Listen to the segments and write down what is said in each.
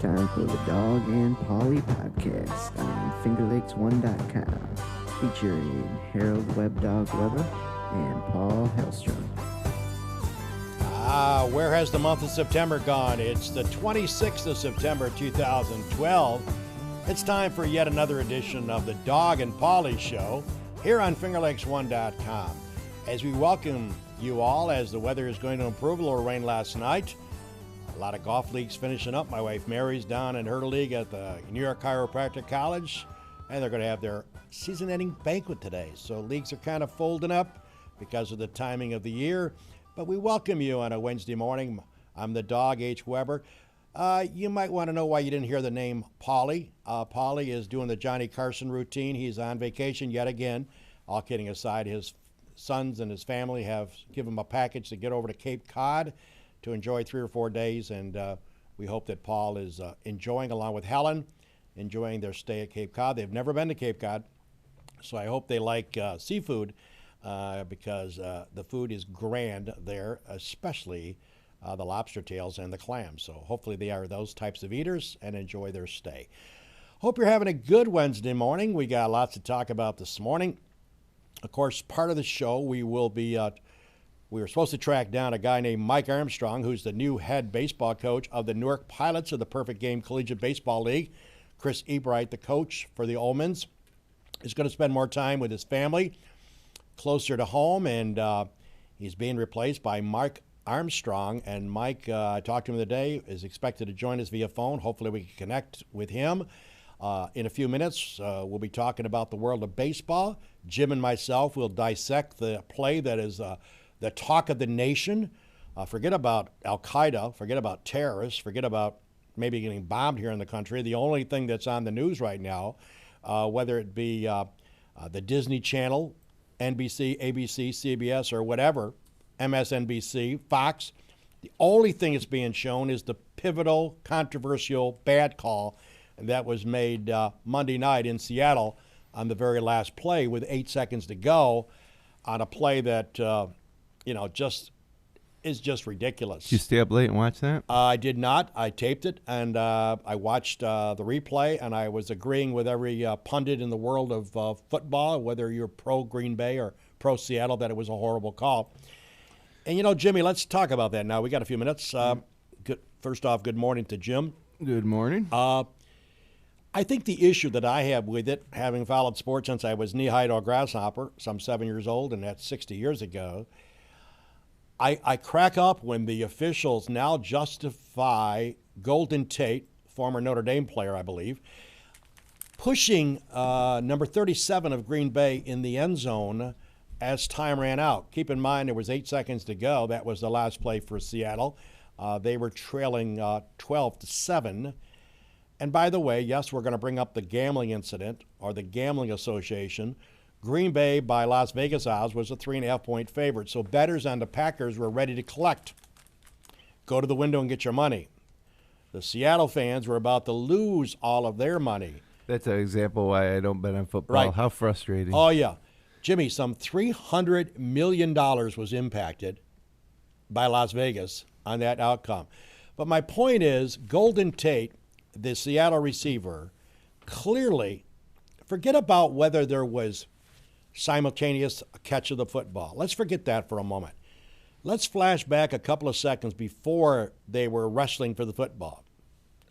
time for the Dog and Pauly podcast on FingerLakes1.com, featuring Harold Webb Dog Weber and Paul Hellstrom. Where has the month of September gone? It's the 26th of September, 2012. It's time for yet another edition of the Dog and Pauly Show here on FingerLakes1.com. As we welcome you all, as the weather is going to improve, a little rain last night. A lot of golf leagues finishing up. My wife Mary's down in her league at the New York Chiropractic College, and they're going to have their season-ending banquet today. So leagues are kind of folding up because of the timing of the year. But we welcome you on a Wednesday morning. I'm the Dog, H. Weber. You might want to know why you didn't hear the name Pauly. Pauly is doing the Johnny Carson routine. He's on vacation yet again. All kidding aside, his sons and his family have given him a package to get over to Cape Cod to enjoy 3 or 4 days, and we hope that Paul is enjoying, along with Helen, enjoying their stay at Cape Cod. They've never been to Cape Cod, so I hope they like seafood because the food is grand there, especially the lobster tails and the clams. So hopefully they are those types of eaters and enjoy their stay. Hope you're having a good Wednesday morning. We got lots to talk about this morning. Of course, part of the show we will be we were supposed to track down a guy named Mike Armstrong, who's the new head baseball coach of the Newark Pilots of the Perfect Game Collegiate Baseball League. Chris Ebright, the coach for the Olmans, is going to spend more time with his family closer to home, and he's being replaced by Mike Armstrong. And Mike, I talked to him today, is expected to join us via phone. Hopefully we can connect with him. In a few minutes, we'll be talking about the world of baseball. Jim and myself will dissect the play that is the talk of the nation. Forget about Al-Qaeda, forget about terrorists, forget about maybe getting bombed here in the country. The only thing that's on the news right now, whether it be the Disney Channel, NBC, ABC, CBS, or whatever, MSNBC, Fox, the only thing that's being shown is the pivotal, controversial, bad call that was made Monday night in Seattle on the very last play with 8 seconds to go on a play that just is just ridiculous. Did you stay up late and watch that? I did not. I taped it, and I watched the replay, and I was agreeing with every pundit in the world of football, whether you're pro Green Bay or pro Seattle, that it was a horrible call. And, Jimmy, let's talk about that now. We got a few minutes. First off, good morning to Jim. Good morning. I think the issue that I have with it, having followed sports since I was knee-high to a grasshopper, some 7 years old, and that's 60 years ago, I crack up when the officials now justify Golden Tate, former Notre Dame player, I believe, pushing number 37 of Green Bay in the end zone as time ran out. Keep in mind there was 8 seconds to go. That was the last play for Seattle. They were trailing 12-7. And by the way, yes, we're going to bring up the gambling incident or the gambling association. Green Bay, by Las Vegas odds, was a 3.5-point favorite. So bettors on the Packers were ready to collect. Go to the window and get your money. The Seattle fans were about to lose all of their money. That's an example why I don't bet on football. Right. How frustrating. Oh, yeah. Jimmy, some $300 million was impacted by Las Vegas on that outcome. But my point is, Golden Tate, the Seattle receiver, clearly, forget about whether there was simultaneous catch of the football. Let's forget that for a moment. Let's flash back a couple of seconds before they were wrestling for the football.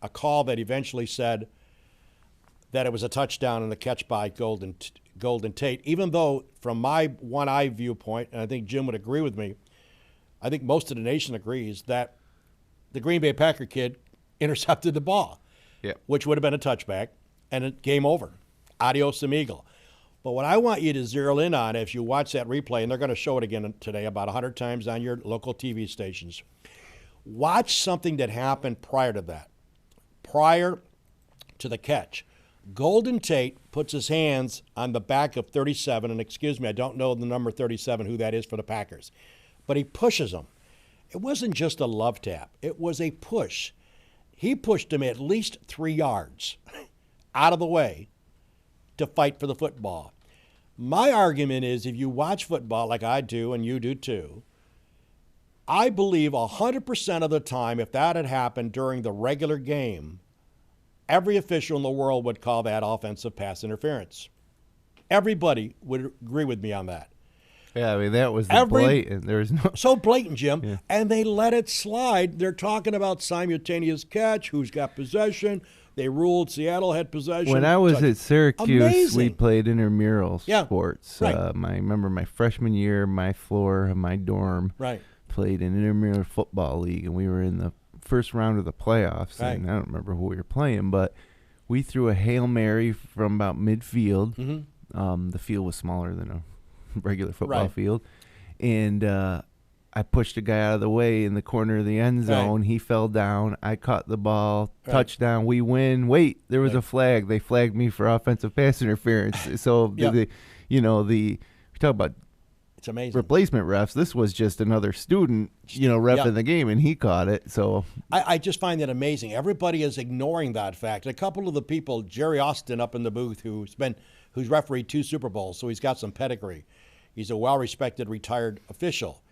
A call that eventually said that it was a touchdown and the catch by Golden Tate, even though from my one-eye viewpoint, and I think Jim would agree with me, I think most of the nation agrees that the Green Bay Packer kid intercepted the ball, which would have been a touchback, and it game over. Adios, amigo. But what I want you to zero in on as you watch that replay, and they're going to show it again today about 100 times on your local TV stations, watch something that happened prior to that, prior to the catch. Golden Tate puts his hands on the back of 37, and excuse me, I don't know the number 37, who that is for the Packers, but he pushes him. It wasn't just a love tap. It was a push. He pushed him at least 3 yards out of the way to fight for the football. My argument is if you watch football like I do and you do too, I believe 100% of the time if that had happened during the regular game, every official in the world would call that offensive pass interference. Everybody would agree with me on that. Yeah, I mean, that was the blatant. There was no. So blatant, Jim. Yeah. And they let it slide. They're talking about simultaneous catch, who's got possession. They ruled Seattle had possession. When I was at Syracuse, Amazing. we played intramural sports. Right. I remember my freshman year, my floor of my dorm played an intramural football league, and we were in the first round of the playoffs. Right. And I don't remember who we were playing, but we threw a Hail Mary from about midfield. Mm-hmm. The field was smaller than a regular football field, and I pushed a guy out of the way in the corner of the end zone. He fell down. I caught the ball. Touchdown. We win. Wait, there was a flag. They flagged me for offensive pass interference. So we talk about it's amazing replacement refs. This was just another student, ref in the game, and he caught it. So I just find that amazing. Everybody is ignoring that fact. A couple of the people, Jerry Austin up in the booth, who's refereed 2 Super Bowls, so he's got some pedigree. He's a well-respected retired official.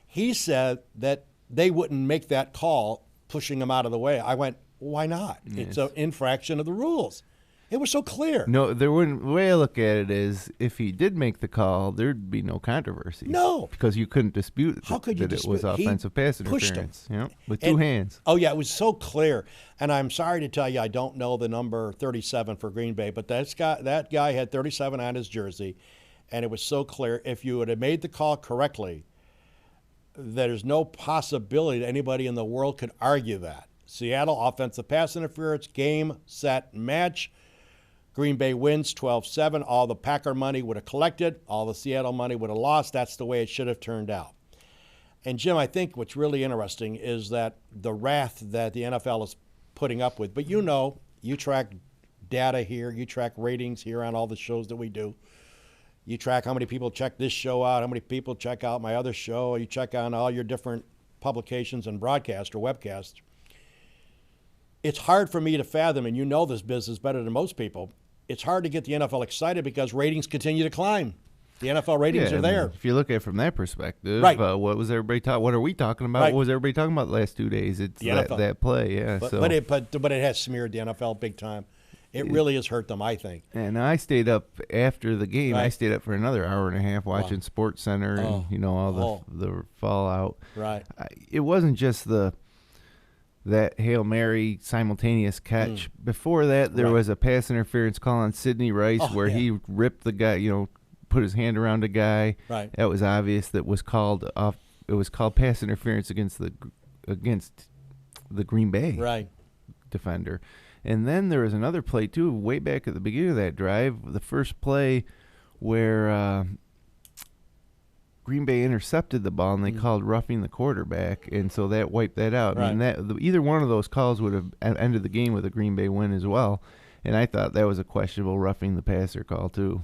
He said that they wouldn't make that call pushing him out of the way. I went, why not? Yes. It's an infraction of the rules. It was so clear. No, there wouldn't. The way I look at it is, if he did make the call, there'd be no controversy. No, because you couldn't dispute How could you that dispute? it was offensive pass interference. With 2 hands. Oh yeah, it was so clear. And I'm sorry to tell you, I don't know the number 37 for Green Bay, but that guy had 37 on his jersey, and it was so clear. If you would have made the call correctly, there's no possibility that anybody in the world could argue that. Seattle offensive pass interference, game, set, match. Green Bay wins 12-7. All the Packer money would have collected. All the Seattle money would have lost. That's the way it should have turned out. And, Jim, I think what's really interesting is that the wrath that the NFL is putting up with. But you track data here. You track ratings here on all the shows that we do. You track how many people check this show out, how many people check out my other show. You check on all your different publications and broadcast or webcast. It's hard for me to fathom, and you know this business better than most people, it's hard to get the NFL excited because ratings continue to climb. The NFL ratings are there. If you look at it from that perspective, right. What was everybody talking? What are we talking about? Right. What was everybody talking about the last 2 days? It's that play, yeah. But it has smeared the NFL big time. It really has hurt them, I think. And I stayed up after the game. Right. I stayed up for another hour and a half watching Sports Center and all the fallout. Right. It wasn't just that Hail Mary simultaneous catch. Before that, there was a pass interference call on Sidney Rice where he ripped the guy, put his hand around a guy. Right. That was obvious. That was called off. It was called pass interference against the Green Bay defender. And then there was another play too, way back at the beginning of that drive, the first play where Green Bay intercepted the ball and they called roughing the quarterback, and so that wiped that out. Right. I mean, either one of those calls would have ended the game with a Green Bay win as well. And I thought that was a questionable roughing the passer call too.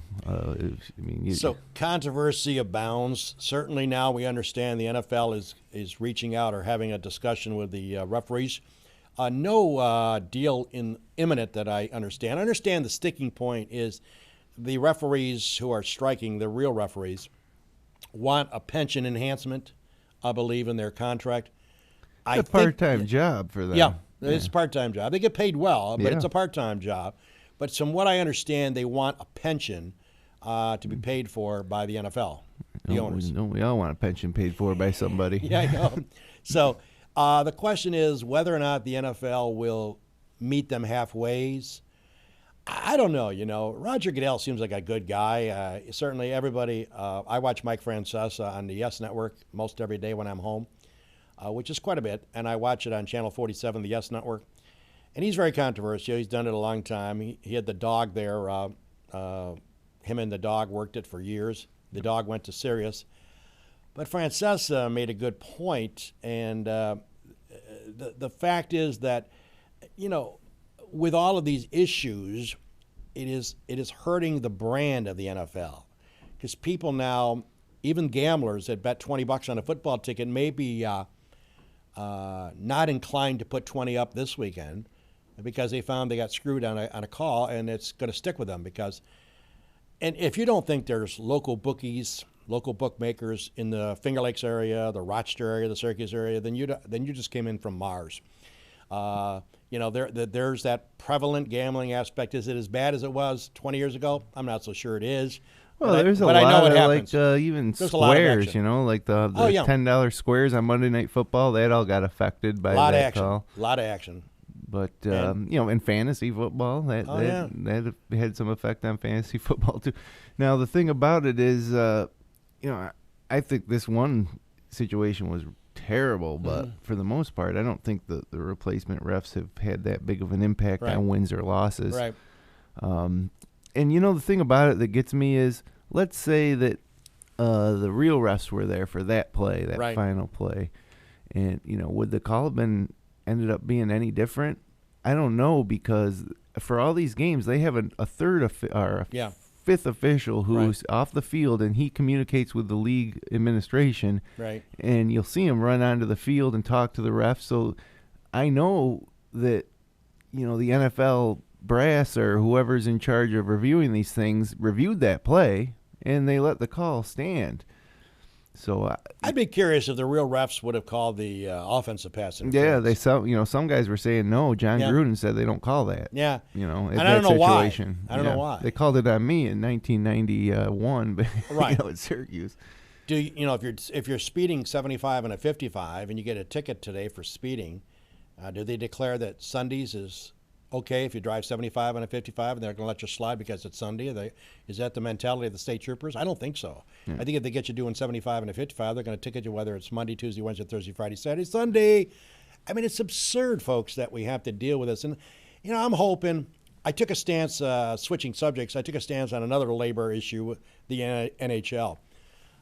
So controversy abounds. Certainly now we understand the NFL is reaching out or having a discussion with the referees. No deal imminent that I understand. I understand the sticking point is the referees who are striking, the real referees, want a pension enhancement, I believe, in their contract. It's a part-time job for them. Yeah, it's a part-time job. They get paid well, but it's a part-time job. But from what I understand, they want a pension to be paid for by the NFL, the owners. We all want a pension paid for by somebody. Yeah, I know. So the question is whether or not the NFL will meet them halfway. I don't know. Roger Goodell seems like a good guy. Certainly everybody, I watch Mike Francesa on the Yes Network most every day when I'm home, which is quite a bit. And I watch it on Channel 47, the Yes Network. And he's very controversial. He's done it a long time. He had the dog there. Him and the dog worked it for years. The dog went to Sirius. But Francesa made a good point. And the fact is that, with all of these issues, it is hurting the brand of the NFL, because people now, even gamblers that bet $20 on a football ticket, may be not inclined to put 20 up this weekend because they found they got screwed on a call, and it's going to stick with them and if you don't think there's local bookies, local bookmakers in the Finger Lakes area, the Rochester area, the Syracuse area, then you just came in from Mars. There's that prevalent gambling aspect. Is it as bad as it was 20 years ago? I'm not so sure it is. Well, there's a lot of even there's squares, like the $10 squares on Monday Night Football. That all got affected by that call. A lot of action. But in fantasy football, that had some effect on fantasy football too. Now the thing about it is, I think this one situation was terrible, but for the most part, I don't think the replacement refs have had that big of an impact on wins or losses. Right. And the thing about it that gets me is, let's say that the real refs were there for that play, that final play, and would the call have been ended up being any different? I don't know, because for all these games they have a fifth official who's off the field, and he communicates with the league administration. Right. And you'll see him run onto the field and talk to the refs. So I know that the NFL brass or whoever's in charge of reviewing these things reviewed that play, and they let the call stand. So I'd be curious if the real refs would have called the offensive pass interference. Yeah, some guys were saying no. John Gruden said they don't call that. Yeah, and I don't know why. I don't know why they called it on me in 1991, but at Syracuse. If you're speeding 75 and a 55 and you get a ticket today for speeding, do they declare that Sundays is okay if you drive 75 and a 55 and they're going to let you slide because it's Sunday? Is that the mentality of the state troopers? I don't think so. Yeah. I think if they get you doing 75 and a 55, they're going to ticket you whether it's Monday, Tuesday, Wednesday, Thursday, Friday, Saturday, Sunday. I mean, it's absurd, folks, that we have to deal with this. And, I'm hoping – I took a stance, switching subjects, I took a stance on another labor issue, the NHL.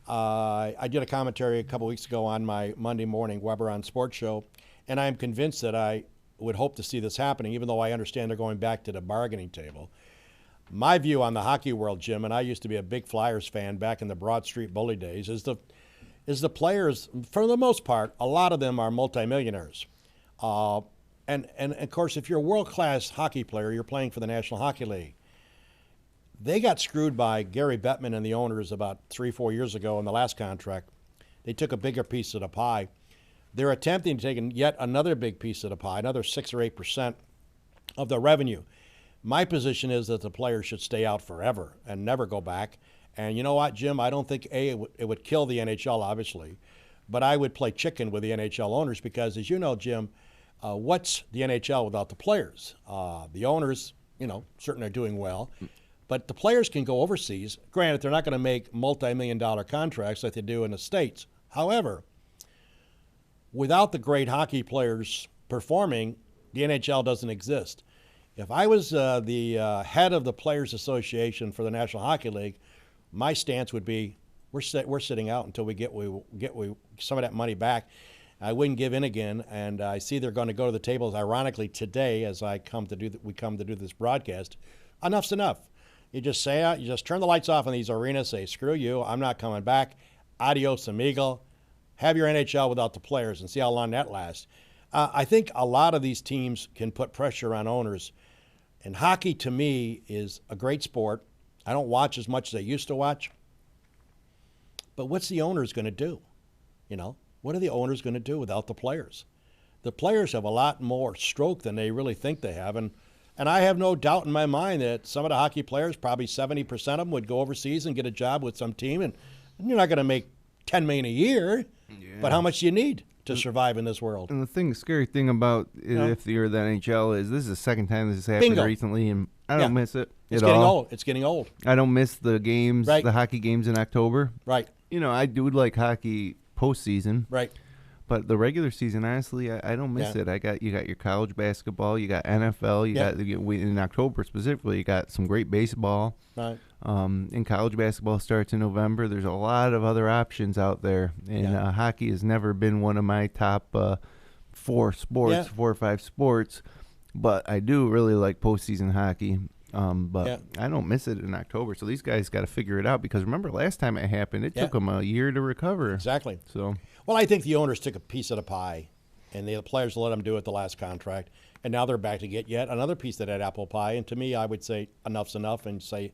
I did a commentary a couple weeks ago on my Monday morning Weber on Sports show, and I'm convinced that I would hope to see this happening, even though I understand they're going back to the bargaining table. My view on the hockey world, Jim, and I used to be a big Flyers fan back in the Broad Street Bully days, is the players, for the most part, a lot of them are multimillionaires. And of course, if you're a world-class hockey player, you're playing for the National Hockey League. They got screwed by Gary Bettman and the owners about 3-4 years ago in the last contract. They took a bigger piece of the pie. They're attempting to take yet another big piece of the pie, another 6 or 8% of the revenue. My position is that the players should stay out forever and never go back. And you know what, Jim? I don't think, it would kill the NHL, obviously, but I would play chicken with the NHL owners because, as you know, Jim, what's the NHL without the players? The owners, certainly are doing well, but the players can go overseas. Granted, they're not going to make multi-million-dollar contracts like they do in the States. However, without the great hockey players performing, the NHL doesn't exist. If I was the head of the Players Association for the National Hockey League, my stance would be we're sitting out until we get some of that money back. I wouldn't give in again, and I see they're going to go to the tables. Ironically, today, as we come to do this broadcast, enough's enough. You just turn the lights off in these arenas. Say, screw you, I'm not coming back. Adios, amigo. Have your NHL without the players and see how long that lasts. I think a lot of these teams can put pressure on owners. And hockey, to me, is a great sport. I don't watch as much as I used to watch. But what's the owners going to do? What are the owners going to do without the players? The players have a lot more stroke than they really think they have. And I have no doubt in my mind that some of the hockey players, probably 70% of them, would go overseas and get a job with some team. And you're not going to make $10 million a year. Yeah. But how much do you need to survive in this world? And the scary thing about if you're the NHL is this is the second time this has happened recently, and I don't miss it at all. It's getting old. I don't miss the games, the hockey games in October. Right. I do like hockey postseason. Right. But the regular season, honestly, I don't miss it. You got your college basketball, you got NFL, you got in October specifically, you got some great baseball. Right. And college basketball starts in November. There's a lot of other options out there, and hockey has never been one of my top 4 or 5 sports. But I do really like postseason hockey. But I don't miss it in October. So these guys got to figure it out because remember last time it happened, it took them a year to recover. Exactly. So. Well, I think the owners took a piece of the pie, and the players let them do it the last contract, and now they're back to get yet another piece of that apple pie. And to me, I would say enough's enough, and say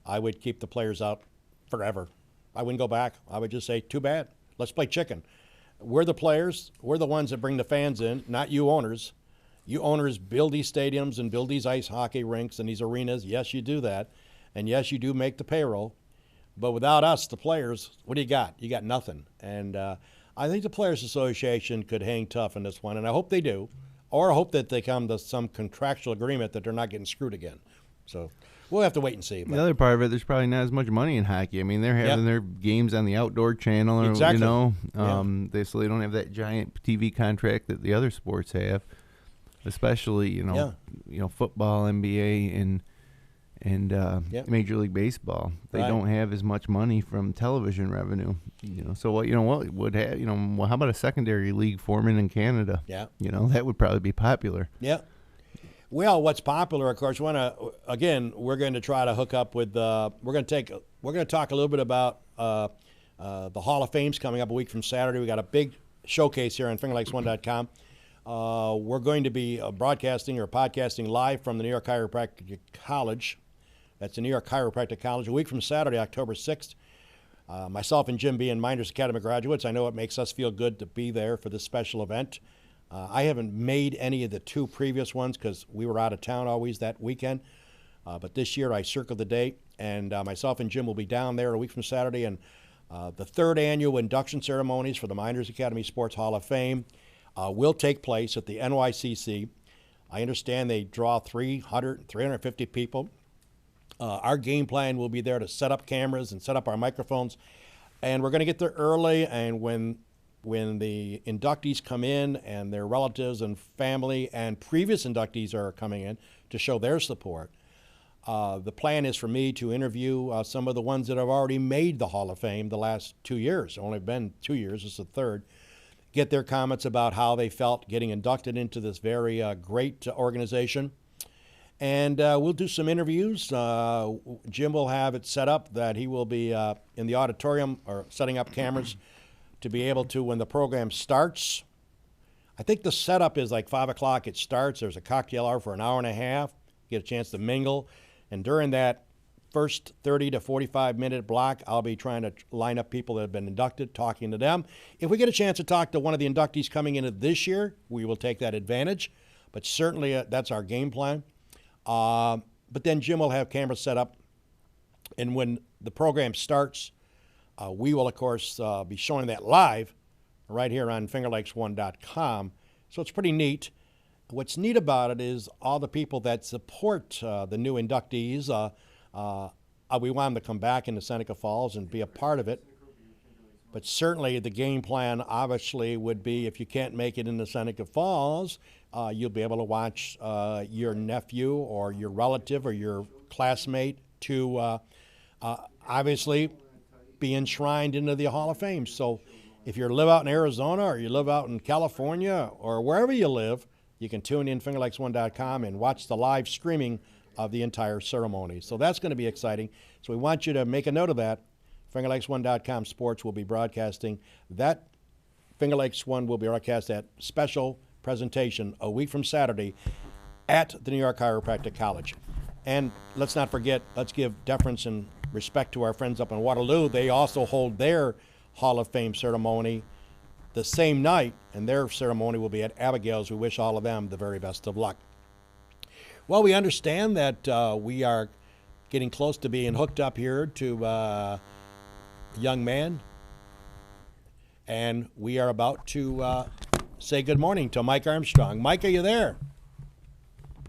I would keep the players out forever. I wouldn't go back. I would just say, too bad. Let's play chicken. We're the players. We're the ones that bring the fans in, not you owners. You owners build these stadiums and build these ice hockey rinks and these arenas. Yes, you do that. And yes, you do make the payroll. But without us, the players, what do you got? You got nothing. And I think the Players Association could hang tough in this one, and I hope they do. Or I hope that they come to some contractual agreement that they're not getting screwed again. So we'll have to wait and see. The other part of it, there's probably not as much money in hockey. I mean, they're having their games on the outdoor channel, or, exactly. so they don't have that giant TV contract that the other sports have, especially football, NBA, and Major League Baseball. They don't have as much money from television revenue. So what would have how about a secondary league forming in Canada? Yeah, that would probably be popular. Yeah. Well, what's popular, of course, we're going to try to hook up with. We're going to talk a little bit about the Hall of Fame's coming up a week from Saturday. We got a big showcase here on FingerLakes1.com. We're going to be broadcasting or podcasting live from the New York Chiropractic College. That's the New York Chiropractic College a week from Saturday, October 6th. Myself and Jim being Minders Academy graduates, I know it makes us feel good to be there for this special event. I haven't made any of the two previous ones because we were out of town always that weekend. But this year I circled the date, and myself and Jim will be down there a week from Saturday. And the third annual induction ceremonies for the Minders Academy Sports Hall of Fame will take place at the NYCC. I understand they draw 350 people. Our game plan will be there to set up cameras and set up our microphones. And we're going to get there early, and when the inductees come in and their relatives and family and previous inductees are coming in to show their support, the plan is for me to interview some of the ones that have already made the Hall of Fame the last 2 years. Only been 2 years, this is the third. Get their comments about how they felt getting inducted into this very great organization. And we'll do some interviews. Jim will have it set up that he will be in the auditorium or setting up cameras to be able to, when the program starts, I think the setup is like 5 o'clock it starts. There's a cocktail hour for an hour and a half. Get a chance to mingle. And during that first 30 to 45-minute block, I'll be trying to line up people that have been inducted, talking to them. If we get a chance to talk to one of the inductees coming into this year, we will take that advantage. But certainly that's our game plan. But then Jim will have cameras set up, and when the program starts, we will, of course, be showing that live right here on FingerLakes1.com. So it's pretty neat. What's neat about it is all the people that support the new inductees. We want them to come back into Seneca Falls and be a part of it. But certainly the game plan obviously would be, if you can't make it into Seneca Falls, you'll be able to watch your nephew or your relative or your classmate to obviously be enshrined into the Hall of Fame. So if you live out in Arizona or you live out in California or wherever you live, you can tune in FingerLakes1.com and watch the live streaming of the entire ceremony. So that's going to be exciting. So we want you to make a note of that. FingerLakes1.com Sports will be broadcasting that. Finger Lakes One will be broadcast that special presentation a week from Saturday at the New York Chiropractic College. And let's not forget, let's give deference and respect to our friends up in Waterloo. They also hold their Hall of Fame ceremony the same night, and their ceremony will be at Abigail's. We wish all of them the very best of luck. Well, we understand that we are getting close to being hooked up here to a young man, and we are about to say good morning to Mike Armstrong. Mike, are you there?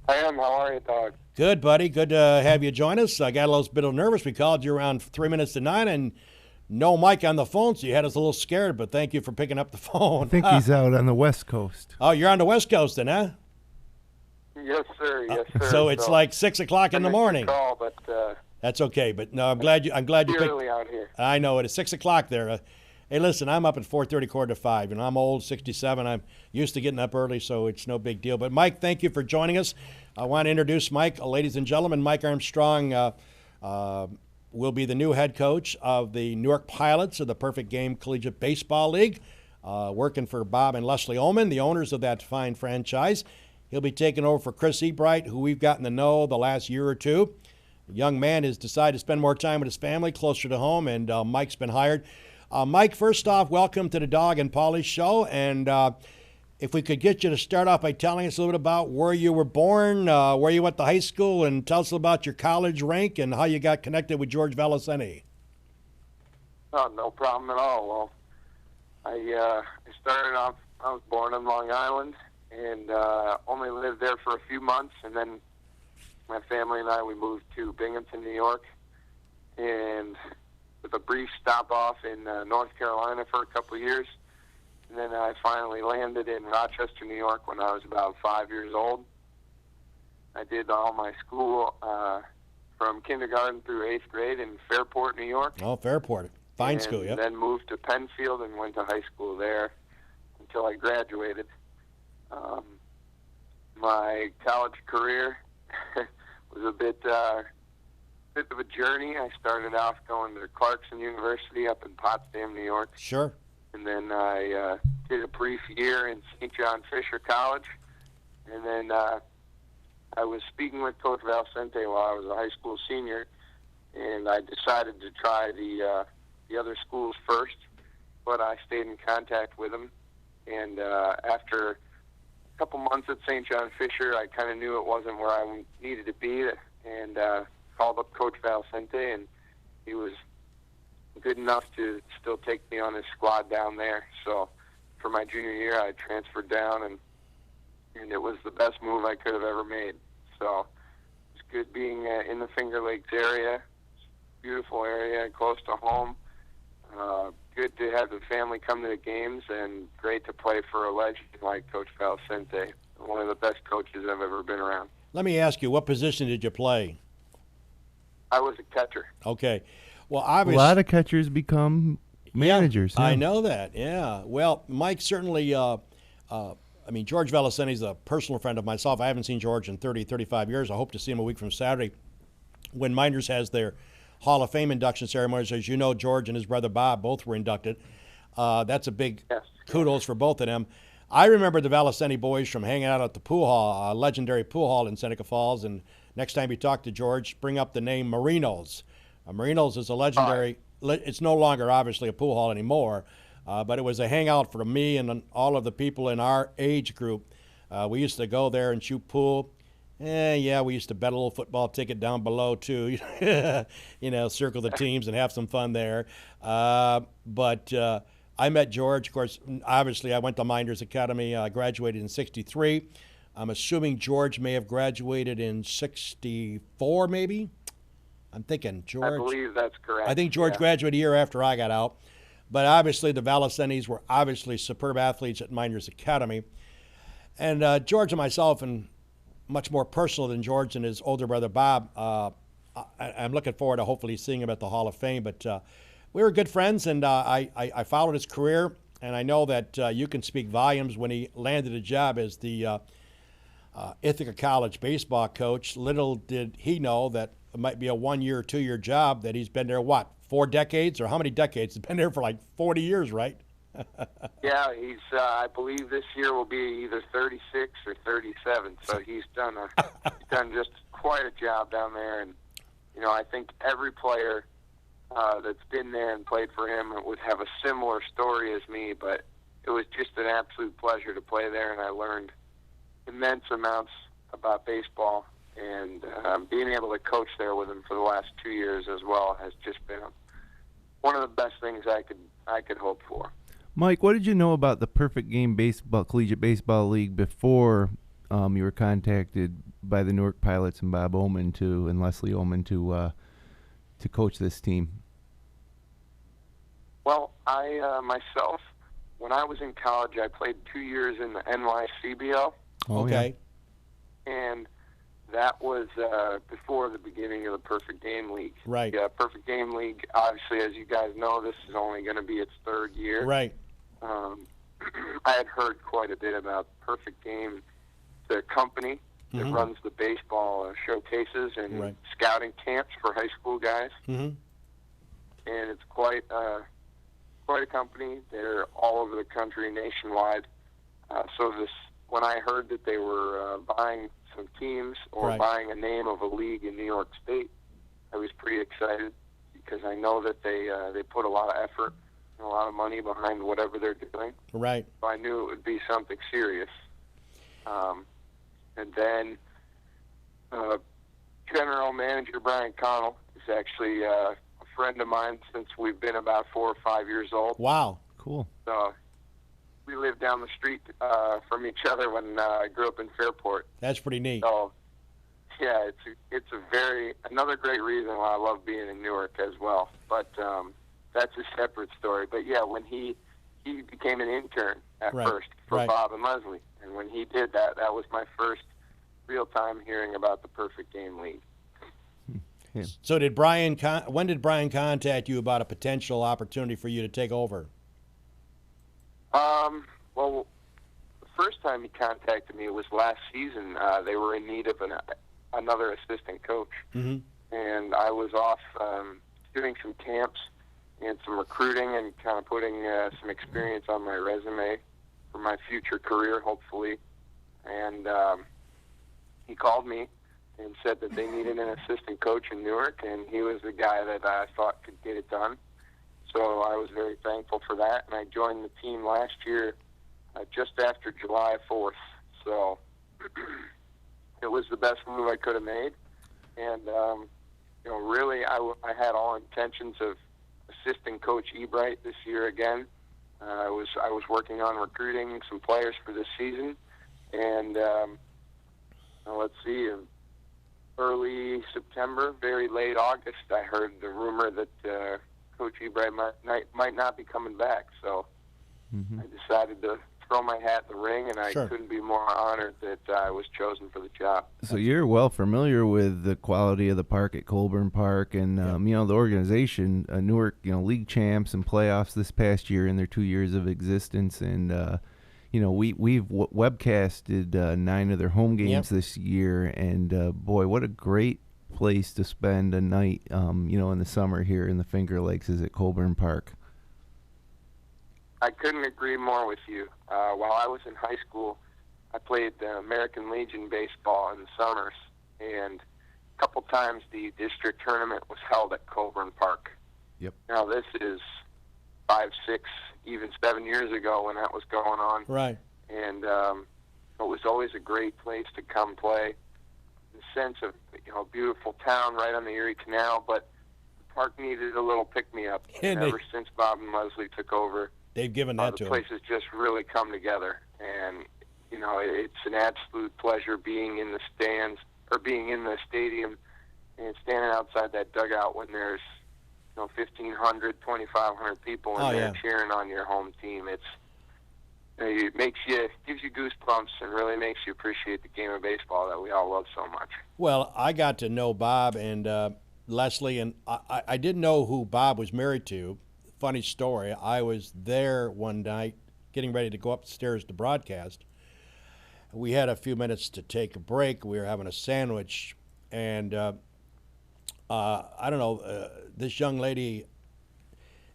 I am. How are you, Doug? Good, buddy. Good to have you join us. I got a little bit nervous. We called you around 3 minutes to 9, and no Mike on the phone, so you had us a little scared, but thank you for picking up the phone. I think he's out on the West Coast. Oh, you're on the West Coast then, huh? Yes, sir. Yes, sir. So it's like 6 o'clock in the morning. Call, but that's okay. But no, I'm glad you picked. Early out here. I know it is 6 o'clock there. Hey, listen, I'm up at 4:30, quarter to 5, and I'm old, 67. I'm used to getting up early, so it's no big deal. But Mike, thank you for joining us. I want to introduce Mike, ladies and gentlemen. Mike Armstrong will be the new head coach of the Newark Pilots of the Perfect Game Collegiate Baseball League, working for Bob and Leslie Ullman, the owners of that fine franchise. He'll be taking over for Chris Ebright, who we've gotten to know the last year or two. The young man has decided to spend more time with his family, closer to home, and Mike's been hired. Mike, first off, welcome to the Doug and Pauly show. And if we could get you to start off by telling us a little bit about where you were born, where you went to high school, and tell us about your college rank and how you got connected with George Valicenti. Oh, no problem at all. Well, I started off, I was born on Long Island and only lived there for a few months, and then my family and I, we moved to Binghamton, New York, and with a brief stop off in North Carolina for a couple of years. And then I finally landed in Rochester, New York when I was about 5 years old. I did all my school from kindergarten through 8th grade in Fairport, New York. Oh, Fairport. Fine school, yeah. Then moved to Penfield and went to high school there until I graduated. My college career was a bit of a journey. I started off going to Clarkson University up in Potsdam, New York. Sure. And then I did a brief year in St. John Fisher College. And then I was speaking with Coach Valicenti while I was a high school senior, and I decided to try the other schools first, but I stayed in contact with him. And after a couple months at St. John Fisher, I kind of knew it wasn't where I needed to be, and called up Coach Valicenti, and he was good enough to still take me on his squad down there. So for my junior year, I transferred down, and it was the best move I could have ever made. So it's good being in the Finger Lakes area. It's a beautiful area, close to home. Good to have the family come to the games, and great to play for a legend like Coach Valicenti, one of the best coaches I've ever been around. Let me ask you, what position did you play? I was a catcher. Okay. Well, A lot of catchers become managers. Yeah, I know that, yeah. Well, Mike, certainly, George Valicenti is a personal friend of myself. I haven't seen George in 30, 35 years. I hope to see him a week from Saturday when Miners has their Hall of Fame induction ceremonies. As you know, George and his brother Bob both were inducted. That's a big kudos for both of them. I remember the Valicenti boys from hanging out at the pool hall, legendary pool hall in Seneca Falls. And next time you talk to George, bring up the name Marino's. Marino's is a legendary, it's no longer obviously a pool hall anymore, but it was a hangout for me and all of the people in our age group. We used to go there and shoot pool. We used to bet a little football ticket down below too, circle the teams and have some fun there. But I met George, of course, obviously I went to Miners Academy, graduated in 63. I'm assuming George may have graduated in 64 maybe. I'm thinking George. I believe that's correct. I think George graduated a year after I got out. But obviously the Valicentis were obviously superb athletes at Miners Academy. And George and myself, and much more personal than George and his older brother Bob, I'm looking forward to hopefully seeing him at the Hall of Fame. But we were good friends, and I followed his career. And I know that you can speak volumes when he landed a job as the Ithaca College baseball coach. Little did he know that it might be a 1 year or 2 year job, that he's been there, 4 decades, or how many decades? He's been there for like 40 years, right? Yeah, he's. I believe this year will be either 36 or 37. So he's done just quite a job down there, and I think every player that's been there and played for him would have a similar story as me. But it was just an absolute pleasure to play there, and I learned immense amounts about baseball. And being able to coach there with him for the last 2 years as well has just been one of the best things I could hope for. Mike, what did you know about the Perfect Game Collegiate Baseball League before you were contacted by the Newark Pilots and Bob Oman and Leslie Oman to coach this team? Well, I myself, when I was in college, I played 2 years in the NYCBL. Okay. Yeah. And that was before the beginning of the Perfect Game League. Right. The Perfect Game League, obviously, as you guys know, this is only going to be its 3rd year. Right. I had heard quite a bit about Perfect Game, the company that runs the baseball showcases and scouting camps for high school guys. And it's quite a company. They're all over the country, nationwide. When I heard that they were buying some teams or buying a name of a league in New York State, I was pretty excited because I know that they put a lot of effort a lot of money behind whatever they're doing. Right. So I knew it would be something serious. And then General Manager Brian Connell is actually a friend of mine since we've been about 4 or 5 years old. Wow. Cool. So we lived down the street from each other when I grew up in Fairport. That's pretty neat. So, yeah, it's another great reason why I love being in Newark as well. But that's a separate story. But yeah, when he became an intern at first for Bob and Leslie, and when he did that, that was my first real time hearing about the Perfect Game League. Yeah. So when did Brian contact you about a potential opportunity for you to take over? Well, the first time he contacted me was last season. They were in need of another assistant coach. Mm-hmm. And I was off doing some camps and some recruiting and kind of putting some experience on my resume for my future career, hopefully. And he called me and said that they needed an assistant coach in Newark, and he was the guy that I thought could get it done. So I was very thankful for that, and I joined the team last year just after July 4th. So it was the best move I could have made. And, really I had all intentions of assisting Coach Ebright this year again. I was working on recruiting some players for this season. And let's see, early September, very late August, I heard the rumor that Coach Ebright might not be coming back. So I decided to throw my hat in the ring, and I couldn't be more honored that I was chosen for the job. So you're well familiar with the quality of the park at Colburn Park, and the organization, Newark, league champs and playoffs this past year in their 2 years of existence, and we've webcasted 9 of their home games this year, and boy, what a great place to spend a night, in the summer here in the Finger Lakes is at Colburn Park. I couldn't agree more with you. While I was in high school, I played the American Legion baseball in the summers, and a couple times the district tournament was held at Colburn Park. Yep. Now this is 5, 6, even 7 years ago when that was going on. Right. And it was always a great place to come play. The sense of beautiful town right on the Erie Canal, but the park needed a little pick-me-up. And ever since Bob and Leslie took over, they've given that to the place has just really come together. And it's an absolute pleasure being in the stands or being in the stadium and standing outside that dugout when there's 1,500, 2,500 people in there cheering on your home team. It gives you goosebumps and really makes you appreciate the game of baseball that we all love so much. Well, I got to know Bob and Leslie, and I didn't know who Bob was married to. Funny story, I was there one night getting ready to go upstairs to broadcast. We had a few minutes to take a break. We were having a sandwich, and I don't know, this young lady,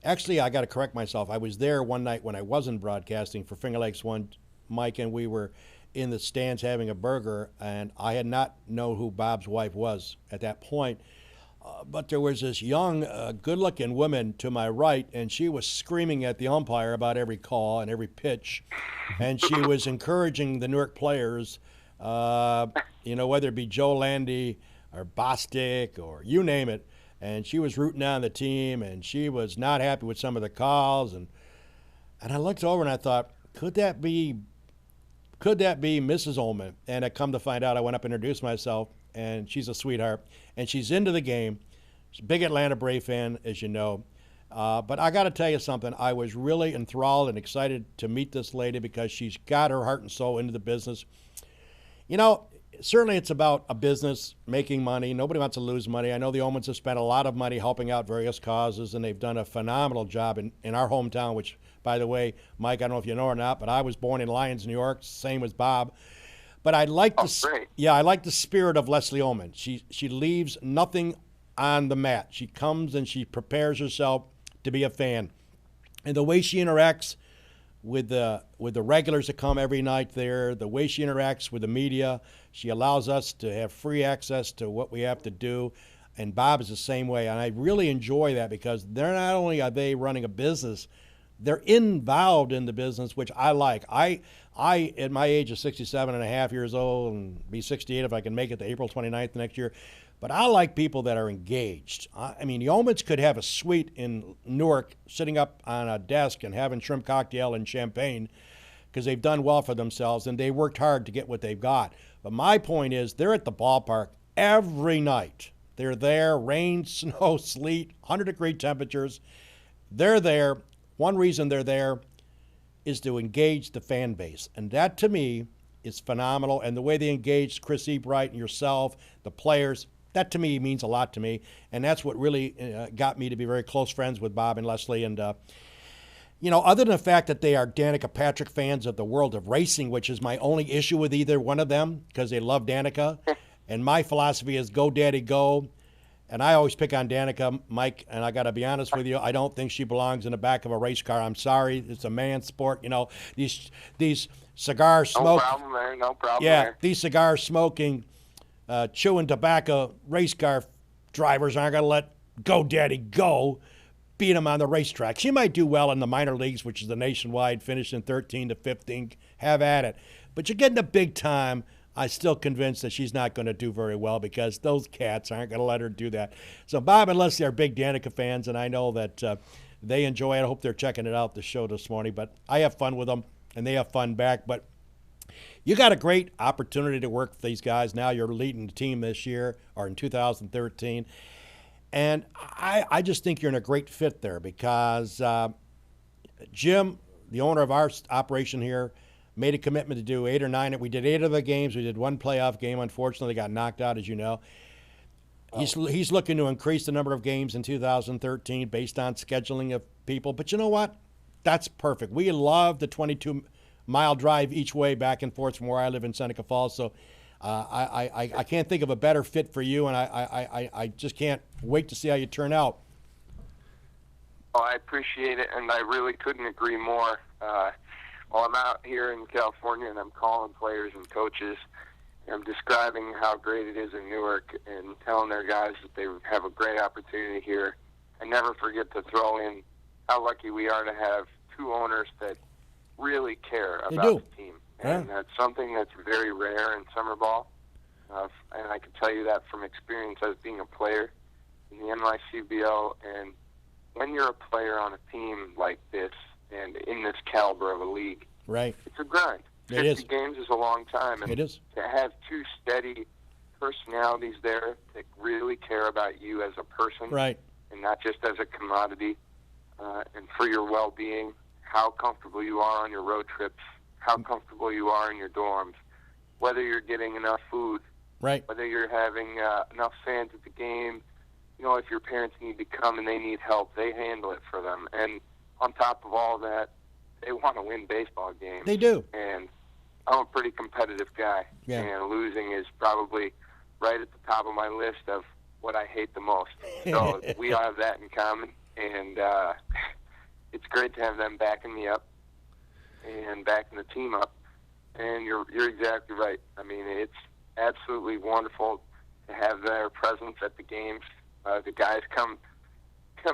actually I got to correct myself. I was there one night when I wasn't broadcasting for Finger Lakes One, Mike, and we were in the stands having a burger, and I had not known who Bob's wife was at that point. But there was this young, good-looking woman to my right, and she was screaming at the umpire about every call and every pitch, and she was encouraging the Newark players, whether it be Joe Landy or Bostic or you name it, and she was rooting on the team, and she was not happy with some of the calls, and I looked over and I thought, could that be Mrs. Ullman? And I come to find out, I went up and introduced myself, and she's a sweetheart, and she's into the game. She's a big Atlanta Brave fan, as you know. But I got to tell you something. I was really enthralled and excited to meet this lady because she's got her heart and soul into the business. Certainly it's about a business, making money. Nobody wants to lose money. I know the Ullmans have spent a lot of money helping out various causes, and they've done a phenomenal job in our hometown, which, by the way, Mike, I don't know if you know or not, but I was born in Lyons, New York, same as Bob. But I like I like the spirit of Leslie Ullman. She leaves nothing on the mat. She comes and she prepares herself to be a fan, and the way she interacts with the regulars that come every night there, the way she interacts with the media, she allows us to have free access to what we have to do, And Bob is the same way. And I really enjoy that because they're not only are they running a business, they're involved in the business, which I like. I at my age of 67 and a half years old, and be 68 if I can make it to April 29th next year, but I like people that are engaged. I mean, Yeomans could have a suite in Newark sitting up on a desk and having shrimp cocktail and champagne because they've done well for themselves and they worked hard to get what they've got. But my point is they're at the ballpark every night. They're there, rain, snow, sleet, 100-degree temperatures. They're there. One reason they're there is to engage the fan base. And that, to me, is phenomenal. And the way they engaged Chris Ebright and yourself, the players, that, to me, means a lot to me. And that's what really got me to be very close friends with Bob and Leslie. And, other than the fact that they are Danica Patrick fans of the world of racing, which is my only issue with either one of them because they love Danica. And my philosophy is go, Daddy, go. And I always pick on Danica, Mike, and I got to be honest with you, I don't think she belongs in the back of a race car. I'm sorry. It's a man's sport. These cigar smoke. No problem there. No problem there. These cigar smoking, chewing tobacco race car drivers aren't going to let go, Daddy, go beat them on the racetrack. She might do well in the minor leagues, which is the nationwide, finishing 13 to 15. Have at it. But you're getting the big time. I'm still convinced that she's not going to do very well because those cats aren't going to let her do that. So Bob and Leslie are big Danica fans, and I know that they enjoy it. I hope they're checking it out, the show this morning. But I have fun with them, and they have fun back. But you got a great opportunity to work with these guys. Now you're leading the team this year or in 2013. And I just think you're in a great fit there because Jim, the owner of our operation here, made a commitment to do 8 or 9. We did 8 of the games. We did 1 playoff game. Unfortunately, got knocked out, as you know. He's looking to increase the number of games in 2013 based on scheduling of people. But you know what? That's perfect. We love the 22-mile drive each way back and forth from where I live in Seneca Falls. So I can't think of a better fit for you, and I just can't wait to see how you turn out. Oh, I appreciate it, and I really couldn't agree more. Well, I'm out here in California, and I'm calling players and coaches, and I'm describing how great it is in Newark and telling their guys that they have a great opportunity here. I never forget to throw in how lucky we are to have 2 owners that really care about the team. And that's something that's very rare in summer ball. And I can tell you that from experience as being a player in the NYCBO. And when you're a player on a team like this, and in this caliber of a league, right? It's a grind. 50 games is a long time. And it is. To have 2 steady personalities there that really care about you as a person, right, and not just as a commodity, and for your well-being, how comfortable you are on your road trips, how comfortable you are in your dorms, whether you're getting enough food, right, whether you're having enough fans at the game. If your parents need to come and they need help, they handle it for them. And on top of all that, they want to win baseball games. They do. And I'm a pretty competitive guy. Yeah. And losing is probably right at the top of my list of what I hate the most. So we all have that in common. And it's great to have them backing me up and backing the team up. And you're exactly right. I mean, it's absolutely wonderful to have their presence at the games. The guys come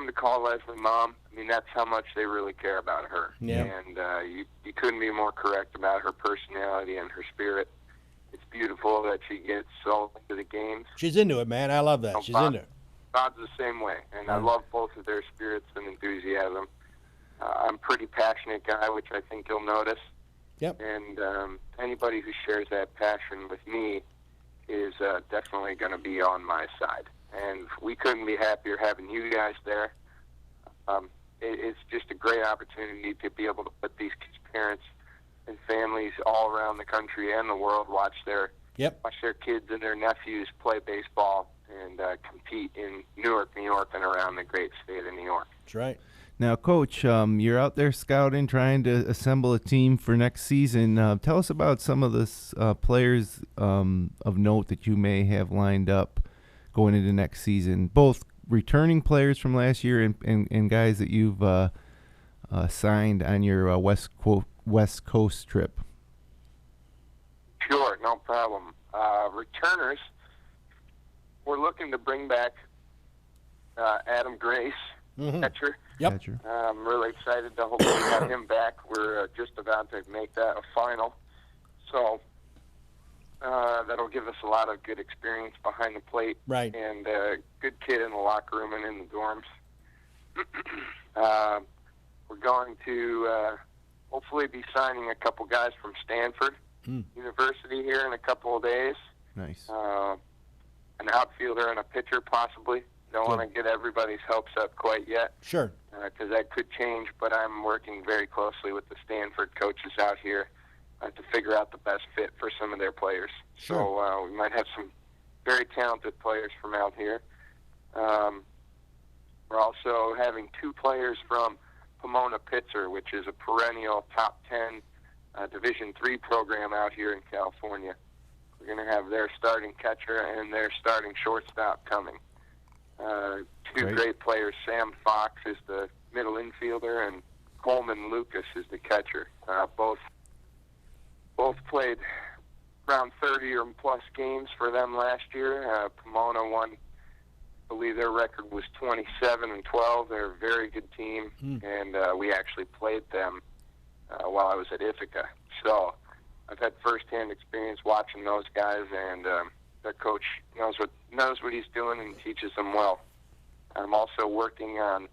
to call Leslie Mom. I mean, that's how much they really care about her. Yeah. And you couldn't be more correct about her personality and her spirit. It's beautiful that she gets so into the games. She's into it, man. I love that. She's into it. Bob's the same way, and I love both of their spirits and enthusiasm. I'm a pretty passionate guy, which I think you'll notice. Yep. And anybody who shares that passion with me is definitely going to be on my side. And we couldn't be happier having you guys there. It's just a great opportunity to be able to put these parents and families all around the country and the world watch their kids and their nephews play baseball and compete in Newark, New York, and around the great state of New York. That's right. Now, Coach, you're out there scouting, trying to assemble a team for next season. Tell us about some of the players of note that you may have lined up going into next season, both returning players from last year and guys that you've signed on your West Coast trip. Sure, no problem. Returners, we're looking to bring back Adam Grace, catcher. Yep. Catcher. I'm really excited to hopefully have him back. We're just about to make that a final. So that'll give us a lot of good experience behind the plate. Right. And good kid in the locker room and in the dorms. We're going to hopefully be signing a couple guys from Stanford University here in a couple of days. Nice. An outfielder and a pitcher possibly. Don't want to get everybody's hopes up quite yet. Sure. Because that could change, but I'm working very closely with the Stanford coaches out here to figure out the best fit for some of their players. Sure. So we might have some very talented players from out here. We're also having 2 players from Pomona Pitzer, which is a perennial top 10 Division III program out here in California. We're going to have their starting catcher and their starting shortstop coming. 2 great players. Sam Fox is the middle infielder, and Coleman Lucas is the catcher. Both played around 30 or plus games for them last year. Pomona won, I believe their record was 27-12. They're a very good team, and we actually played them while I was at Ithaca. So I've had firsthand experience watching those guys, and their coach knows what he's doing and teaches them well. I'm also working on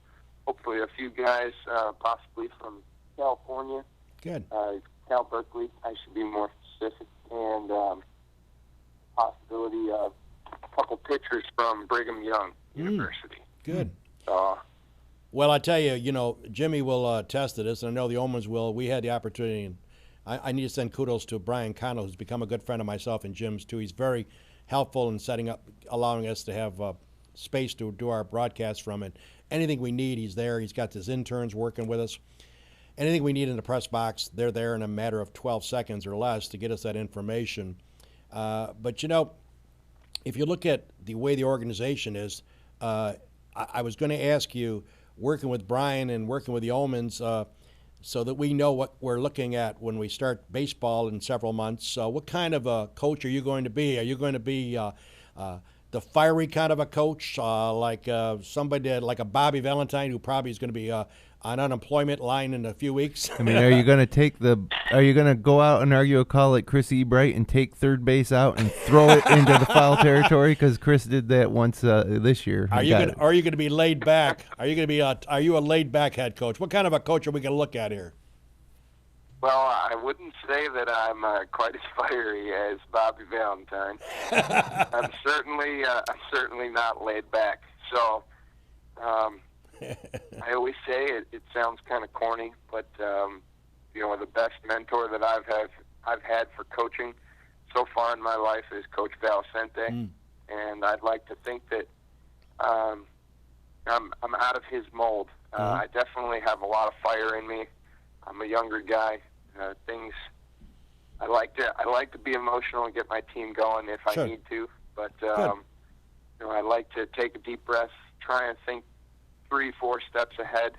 hopefully a few guys, possibly from California. Good. Cal Berkeley, I should be more specific, and possibility of a couple pitchers from Brigham Young University. Good. Well, I tell you, Jimmy will test to this, and I know the Omens will. We had the opportunity, and I need to send kudos to Brian Connell, who's become a good friend of myself and Jim's, too. He's very helpful in setting up, allowing us to have space to do our broadcast from it. Anything we need, he's there. He's got his interns working with us. Anything we need in the press box, they're there in a matter of 12 seconds or less to get us that information. But, if you look at the way the organization is, I was going to ask you, working with Brian and working with the Omens, so that we know what we're looking at when we start baseball in several months. What kind of a coach are you going to be? Are you going to be the fiery kind of a coach, like somebody like a Bobby Valentine, who probably is going to be on unemployment line in a few weeks? I mean, are you going to go out and argue a call like Chris Ebright and take third base out and throw it into the foul territory? Because Chris did that once this year. Are you going to be laid back? Are you a laid back head coach? What kind of a coach are we going to look at here? Well, I wouldn't say that I'm quite as fiery as Bobby Valentine. I'm certainly not laid back. So I always say it sounds kind of corny, but the best mentor that I've had for coaching so far in my life is Coach Valcente, and I'd like to think that I'm out of his mold. I definitely have a lot of fire in me. I'm a younger guy. I like to be emotional and get my team going if I need to, but I like to take a deep breath, try and think 3-4 steps ahead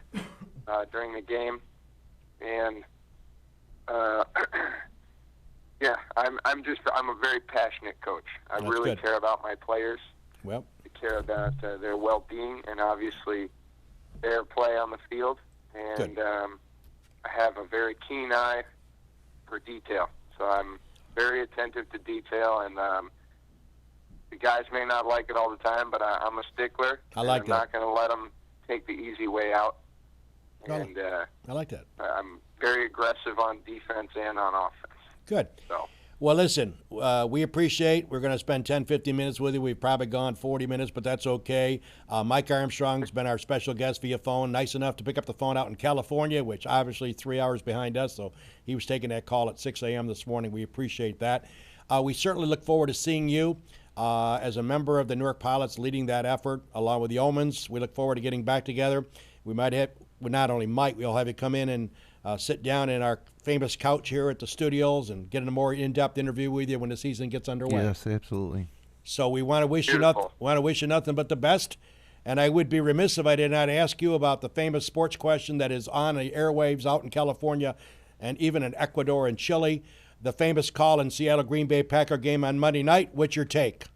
during the game, and I'm a very passionate coach. I really care about my players. Well, I care about their well-being and obviously their play on the field, and I have a very keen eye for detail. So I'm very attentive to detail, and the guys may not like it all the time, but I'm a stickler. I like I'm that. not going to let them take the easy way out. And I like that. I'm very aggressive on defense and on offense. Good. So. Well, listen, we appreciate. We're going to spend 10, 15 minutes with you. We've probably gone 40 minutes, but that's okay. Mike Armstrong's been our special guest via phone. Nice enough to pick up the phone out in California, which obviously 3 hours behind us. So he was taking that call at 6 a.m. this morning. We appreciate that. We certainly look forward to seeing you as a member of the Newark Pilots leading that effort along with the Omens. We look forward to getting back together. We might have, well, not only might, we'll have you come in and sit down in our famous couch here at the studios and get a more in-depth interview with you when the season gets underway. Yes, absolutely. So we want to wish you nothing but the best. And I would be remiss if I did not ask you about the famous sports question that is on the airwaves out in California and even in Ecuador and Chile. The famous call in Seattle Green Bay Packer game on Monday night. What's your take?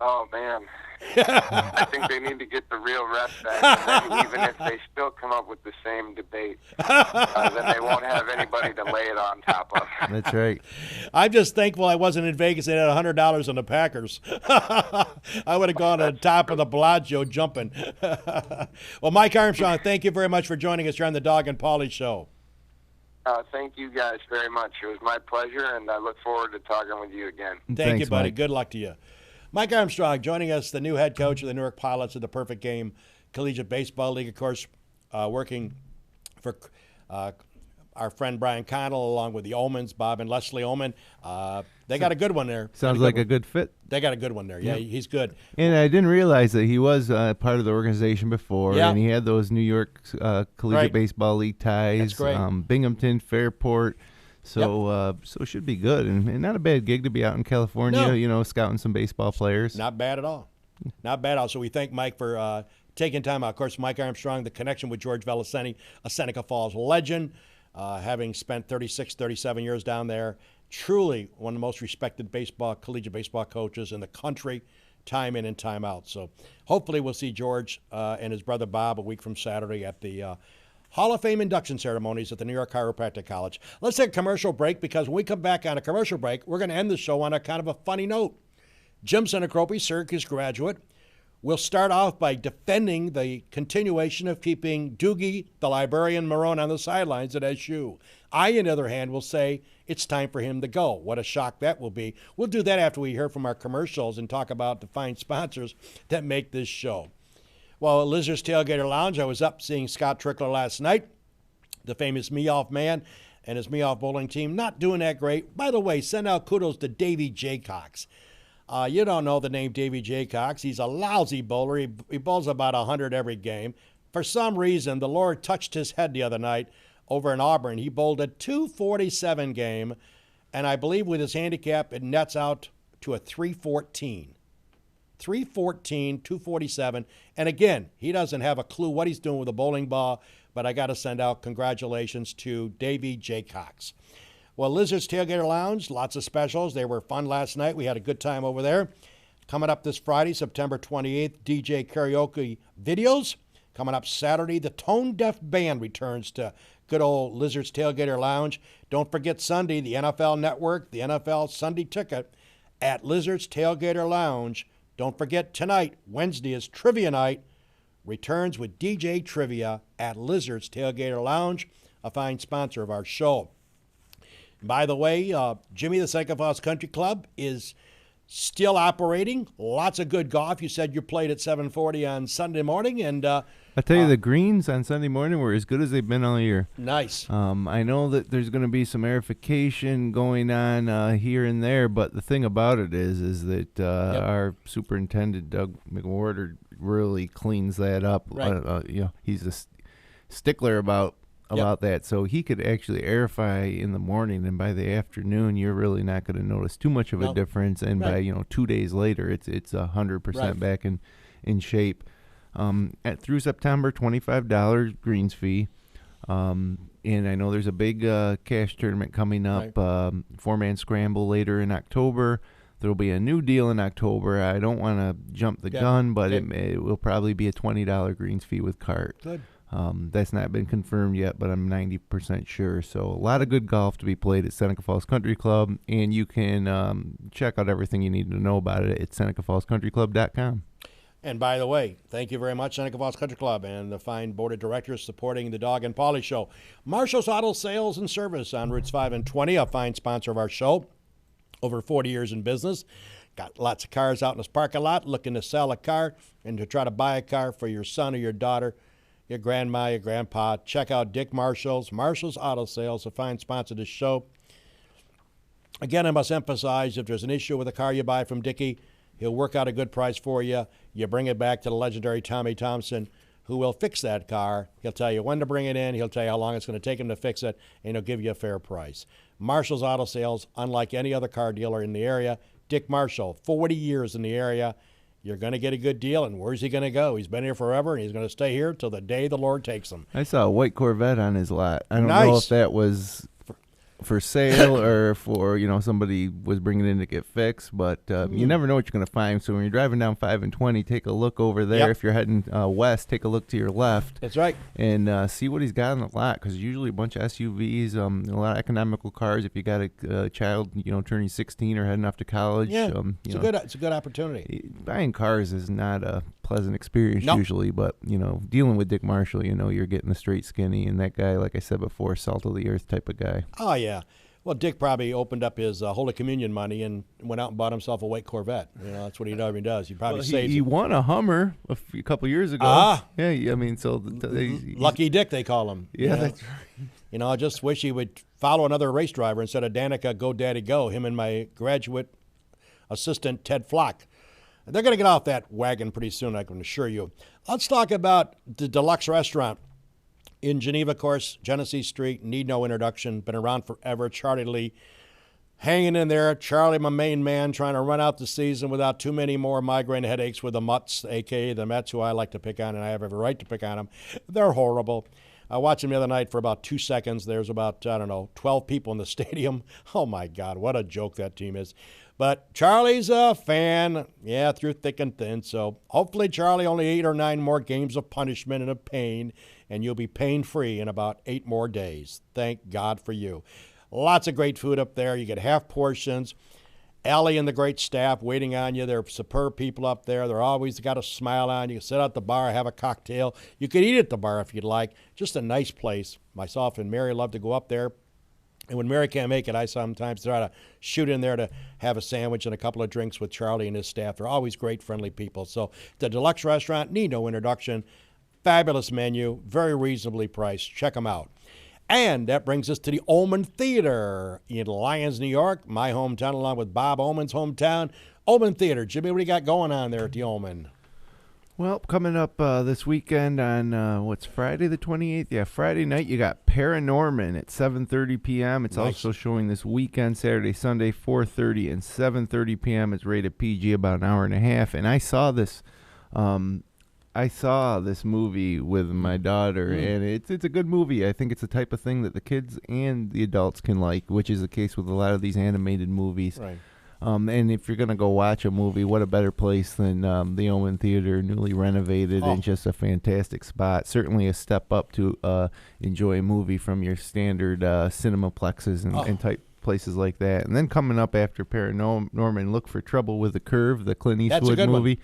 Oh, man. I think they need to get the real rest back. And then even if they still come up with the same debate, then they won't have anybody to lay it on top of. That's right. I'm just thankful I wasn't in Vegas and had $100 on the Packers. I would have gone on top of the Bellagio jumping. Well, Mike Armstrong, thank you very much for joining us here on the Doug and Pauly Show. Thank you guys very much. It was my pleasure, and I look forward to talking with you again. Thank you, buddy. Mike. Good luck to you. Mike Armstrong joining us, the new head coach of the Newark Pilots of the Perfect Game Collegiate Baseball League, of course, working for our friend Brian Connell along with the Omens, Bob and Leslie Oman. They got a good one there. Sounds like a good fit. They got a good one there. Yeah, he's good. And I didn't realize that he was part of the organization before, Yeah. and he had those New York Collegiate Baseball League ties. That's great. Binghamton, Fairport. So so it should be good. And not a bad gig to be out in California, No. Scouting some baseball players. Not bad at all. Not bad at all. So we thank Mike for taking time out. Of course, Mike Armstrong, the connection with George Velicenti, a Seneca Falls legend, having spent 36, 37 years down there. Truly one of the most respected collegiate baseball coaches in the country, time in and time out. So hopefully we'll see George and his brother Bob a week from Saturday at the Hall of Fame induction ceremonies at the New York Chiropractic College. Let's take a commercial break, because when we come back on a commercial break, we're going to end the show on a kind of a funny note. Jim Senecropi, Syracuse graduate, will start off by defending the continuation of keeping Doogie, the librarian Marrone, on the sidelines at SU. I, on the other hand, will say it's time for him to go. What a shock that will be. We'll do that after we hear from our commercials and talk about the fine sponsors that make this show. Well, at Lizard's Tailgater Lounge, I was up seeing Scott Trickler last night, the famous Meoff man and his Meoff bowling team. Not doing that great. By the way, send out kudos to Davy Jaycox. You don't know the name Davy Jaycox. He's a lousy bowler. He bowls about 100 every game. For some reason, the Lord touched his head the other night over in Auburn. He bowled a 247 game, and I believe with his handicap, it nets out to a 314. 314, 247. And again, he doesn't have a clue what he's doing with a bowling ball, but I got to send out congratulations to Davy Jaycox. Well, Lizard's Tailgater Lounge, lots of specials. They were fun last night. We had a good time over there. Coming up this Friday, September 28th, DJ karaoke videos. Coming up Saturday, the Tone Deaf Band returns to good old Lizard's Tailgater Lounge. Don't forget Sunday, the NFL Network, the NFL Sunday Ticket at Lizard's Tailgater Lounge. Don't forget tonight, Wednesday is Trivia Night. Returns with DJ Trivia at Lizard's Tailgater Lounge, a fine sponsor of our show. By the way, Jimmy the Seneca Falls Country Club is still operating. Lots of good golf. You said you played at 740 on Sunday morning. And I tell you, the greens on Sunday morning were as good as they've been all year. Nice. I know that there's going to be some aerification going on here and there, but the thing about it is that our superintendent, Doug Marrone, really cleans that up. Right. He's a stickler about that, so he could actually aerify in the morning, and by the afternoon you're really not going to notice too much of a difference, and by 2 days later it's 100% back in shape. Through September, $25 greens fee, and I know there's a big cash tournament coming up, four-man scramble later in October. There'll be a new deal in October. I don't want to jump the gun, but it will probably be a $20 greens fee with cart. Good. That's not been confirmed yet, but I'm 90% sure. So a lot of good golf to be played at Seneca Falls Country Club, and you can check out everything you need to know about it at SenecaFallsCountryClub.com. And by the way, thank you very much, Seneca Falls Country Club and the fine board of directors supporting the Dog and Pauly Show. Marshall's Auto Sales and Service on Routes 5 and 20, a fine sponsor of our show. Over 40 years in business. Got lots of cars out in this parking lot, looking to sell a car and to try to buy a car for your son or your daughter, your grandma, your grandpa. Check out Dick Marshall's Auto Sales, a fine sponsor of this show. Again, I must emphasize, if there's an issue with a car you buy from Dickie, he'll work out a good price for you. You bring it back to the legendary Tommy Thompson, who will fix that car. He'll tell you when to bring it in. He'll tell you how long it's going to take him to fix it, and he'll give you a fair price. Marshall's Auto Sales, unlike any other car dealer in the area. Dick Marshall, 40 years in the area. You're going to get a good deal, and where's he going to go? He's been here forever, and he's going to stay here till the day the Lord takes him. I saw a white Corvette on his lot. I don't know if that was for sale or for, somebody was bringing it in to get fixed, but you never know what you're going to find. So when you're driving down 5 and 20, take a look over there. Yep. If you're heading west, take a look to your left. That's right. And see what he's got on the lot, because usually a bunch of SUVs, a lot of economical cars. If you got a child, turning 16 or heading off to college, it's a good opportunity. Buying cars is not a pleasant experience usually, but dealing with Dick Marshall, you're getting the straight skinny, and that guy, like I said before, salt of the earth type of guy. Oh yeah. Well, Dick probably opened up his Holy Communion money and went out and bought himself a white Corvette. That's what he normally does. He probably saves. He won a Hummer a couple years ago. Yeah. I mean, so Lucky Dick, they call him. Yeah, that's right. I just wish he would follow another race driver instead of Danica Go Daddy Go. Him and my graduate assistant Ted Flock. They're going to get off that wagon pretty soon, I can assure you. Let's talk about the Deluxe Restaurant in Geneva, of course. Genesee Street, need no introduction, been around forever. Charlie Lee hanging in there. Charlie, my main man, trying to run out the season without too many more migraine headaches with the Mutts, a.k.a. the Mets, who I like to pick on, and I have every right to pick on them. They're horrible. I watched them the other night for about 2 seconds. There's about, 12 people in the stadium. Oh, my God, what a joke that team is. But Charlie's a fan, through thick and thin. So hopefully, Charlie, only 8 or 9 more games of punishment and of pain, and you'll be pain-free in about 8 more days. Thank God for you. Lots of great food up there. You get half portions. Allie and the great staff waiting on you. They're superb people up there. They're always got a smile on you. You can sit at the bar, have a cocktail. You could eat at the bar if you'd like. Just a nice place. Myself and Mary love to go up there. And when Mary can't make it, I sometimes try to shoot in there to have a sandwich and a couple of drinks with Charlie and his staff. They're always great, friendly people. So the Deluxe Restaurant, need no introduction. Fabulous menu, very reasonably priced. Check them out. And that brings us to the Oman Theater in Lyons, New York, my hometown, along with Bob Oman's hometown. Oman Theater. Jimmy, what do you got going on there at the Oman? Well, coming up this weekend on, Friday the 28th? Yeah, Friday night, you got Paranorman at 7:30 p.m. It's also showing this weekend, Saturday, Sunday, 4:30 and 7:30 p.m. It's rated PG, about an hour and a half. And I saw this movie with my daughter, and it's a good movie. I think it's the type of thing that the kids and the adults can like, which is the case with a lot of these animated movies. Right. And if you're going to go watch a movie, what a better place than the Oman Theater, newly renovated and just a fantastic spot. Certainly a step up to enjoy a movie from your standard cinemaplexes and type places like that. And then coming up after Paranorman, look for Trouble with the Curve, the Clint Eastwood movie.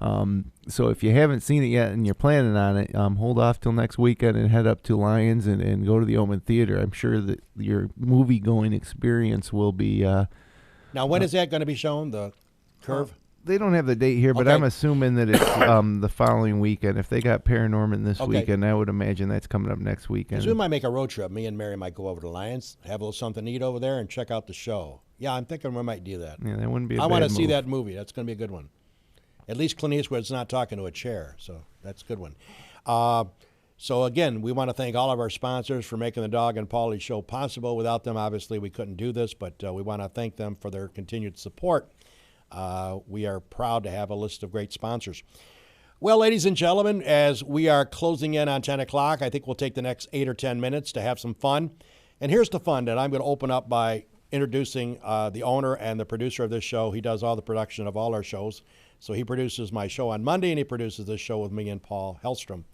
So if you haven't seen it yet and you're planning on it, hold off till next weekend and head up to Lyons and go to the Oman Theater. I'm sure that your movie-going experience will be... Now, when is that going to be shown, the Curve? They don't have the date here, but I'm assuming that it's the following weekend. If they got Paranorman this weekend, I would imagine that's coming up next weekend. So we might make a road trip. Me and Mary might go over to Lyons, have a little something to eat over there, and check out the show. Yeah, I'm thinking we might do that. Yeah, that wouldn't be a I bad want to move. see that movie. That's going to be a good one. At least Clint Eastwood's not talking to a chair, so that's a good one. So, again, we want to thank all of our sponsors for making the Doug and Pauly show possible. Without them, obviously, we couldn't do this, but we want to thank them for their continued support. We are proud to have a list of great sponsors. Well, ladies and gentlemen, as we are closing in on 10 o'clock, I think we'll take the next 8 or 10 minutes to have some fun. And here's the fun, and I'm going to open up by introducing the owner and the producer of this show. He does all the production of all our shows. So he produces my show on Monday, and he produces this show with me and Paul Hellstrom.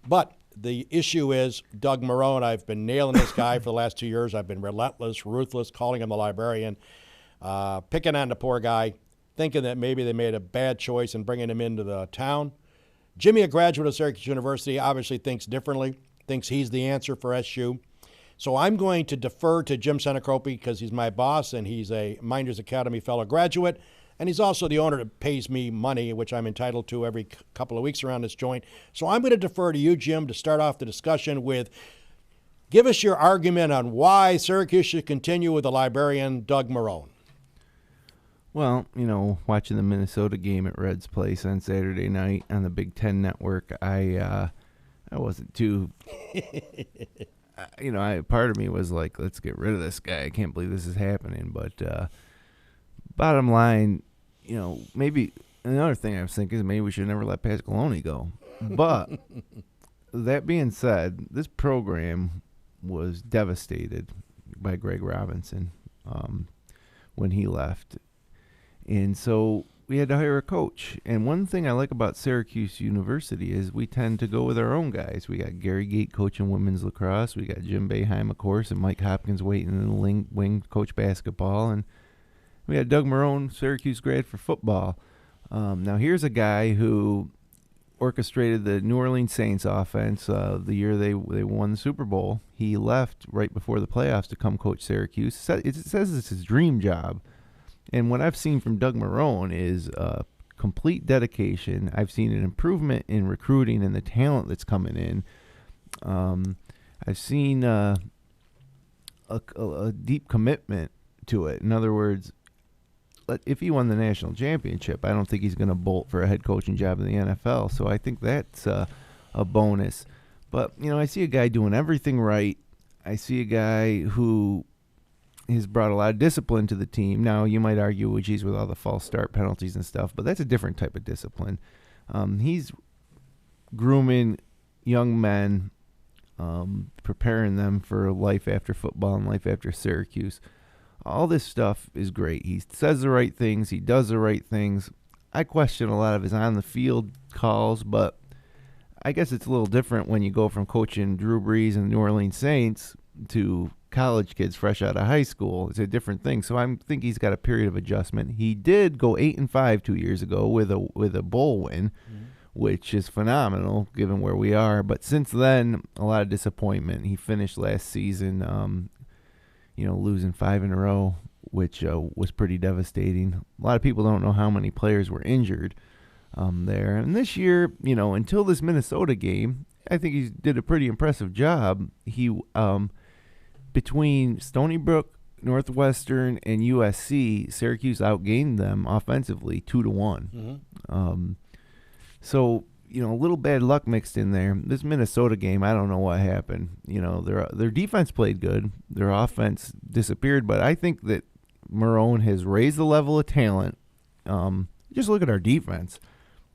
But the issue is Doug Marrone. I've been nailing this guy for the last 2 years. I've been relentless, ruthless, calling him the librarian, picking on the poor guy, thinking that maybe they made a bad choice in bringing him into the town. Jimmy, a graduate of Syracuse University, obviously thinks differently, thinks he's the answer for SU. So I'm going to defer to Jim Senecropi because he's my boss and he's a Miners Academy fellow graduate. And he's also the owner that pays me money, which I'm entitled to every couple of weeks around this joint. So I'm going to defer to you, Jim, to start off the discussion with, give us your argument on why Syracuse should continue with the librarian, Doug Marrone. Well, watching the Minnesota game at Red's Place on Saturday night on the Big Ten Network, I wasn't too... part of me was like, let's get rid of this guy. I can't believe this is happening. But bottom line, maybe another thing I was thinking is maybe we should never let Pasqualoni go. But that being said, this program was devastated by Greg Robinson when he left. And so we had to hire a coach. And one thing I like about Syracuse University is we tend to go with our own guys. We got Gary Gate coaching women's lacrosse. We got Jim Boeheim, of course, and Mike Hopkins waiting in the wing coach basketball. And we had Doug Marrone, Syracuse grad, for football. Now here's a guy who orchestrated the New Orleans Saints offense the year they won the Super Bowl. He left right before the playoffs to come coach Syracuse. It says it's his dream job. And what I've seen from Doug Marrone is complete dedication. I've seen an improvement in recruiting and the talent that's coming in. I've seen a deep commitment to it. In other words, if he won the national championship, I don't think he's going to bolt for a head coaching job in the NFL. So I think that's a bonus. But, I see a guy doing everything right. I see a guy who has brought a lot of discipline to the team. Now, you might argue, well, geez, with all the false start penalties and stuff, but that's a different type of discipline. He's grooming young men, preparing them for life after football and life after Syracuse. All this stuff is great. He says the right things. He does the right things. I question a lot of his on-the-field calls, but I guess it's a little different when you go from coaching Drew Brees and the New Orleans Saints to college kids fresh out of high school. It's a different thing. So I think he's got a period of adjustment. He did go 8-5 2 years ago with a bowl win, which is phenomenal given where we are. But since then, a lot of disappointment. He finished last season, losing 5 in a row, which was pretty devastating. A lot of people don't know how many players were injured there. And this year, until this Minnesota game, I think he did a pretty impressive job. He between Stony Brook, Northwestern, and USC, Syracuse outgained them offensively 2-1. So, a little bad luck mixed in there. This Minnesota game, I don't know what happened. Their defense played good. Their offense disappeared, but I think that Marrone has raised the level of talent. Just look at our defense.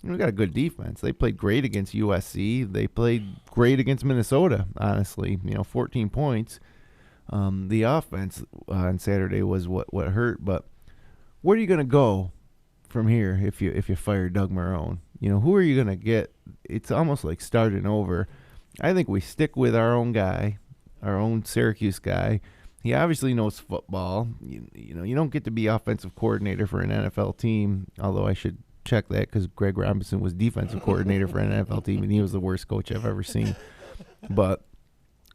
We got a good defense. They played great against USC. They played great against Minnesota, honestly. 14 points. The offense on Saturday was what hurt. But where are you going to go from here if you fire Doug Marrone? Who are you going to get? It's almost like starting over. I think we stick with our own guy, our own Syracuse guy. He obviously knows football. You don't get to be offensive coordinator for an NFL team, although I should check that because Greg Robinson was defensive coordinator for an NFL team, and he was the worst coach I've ever seen. But,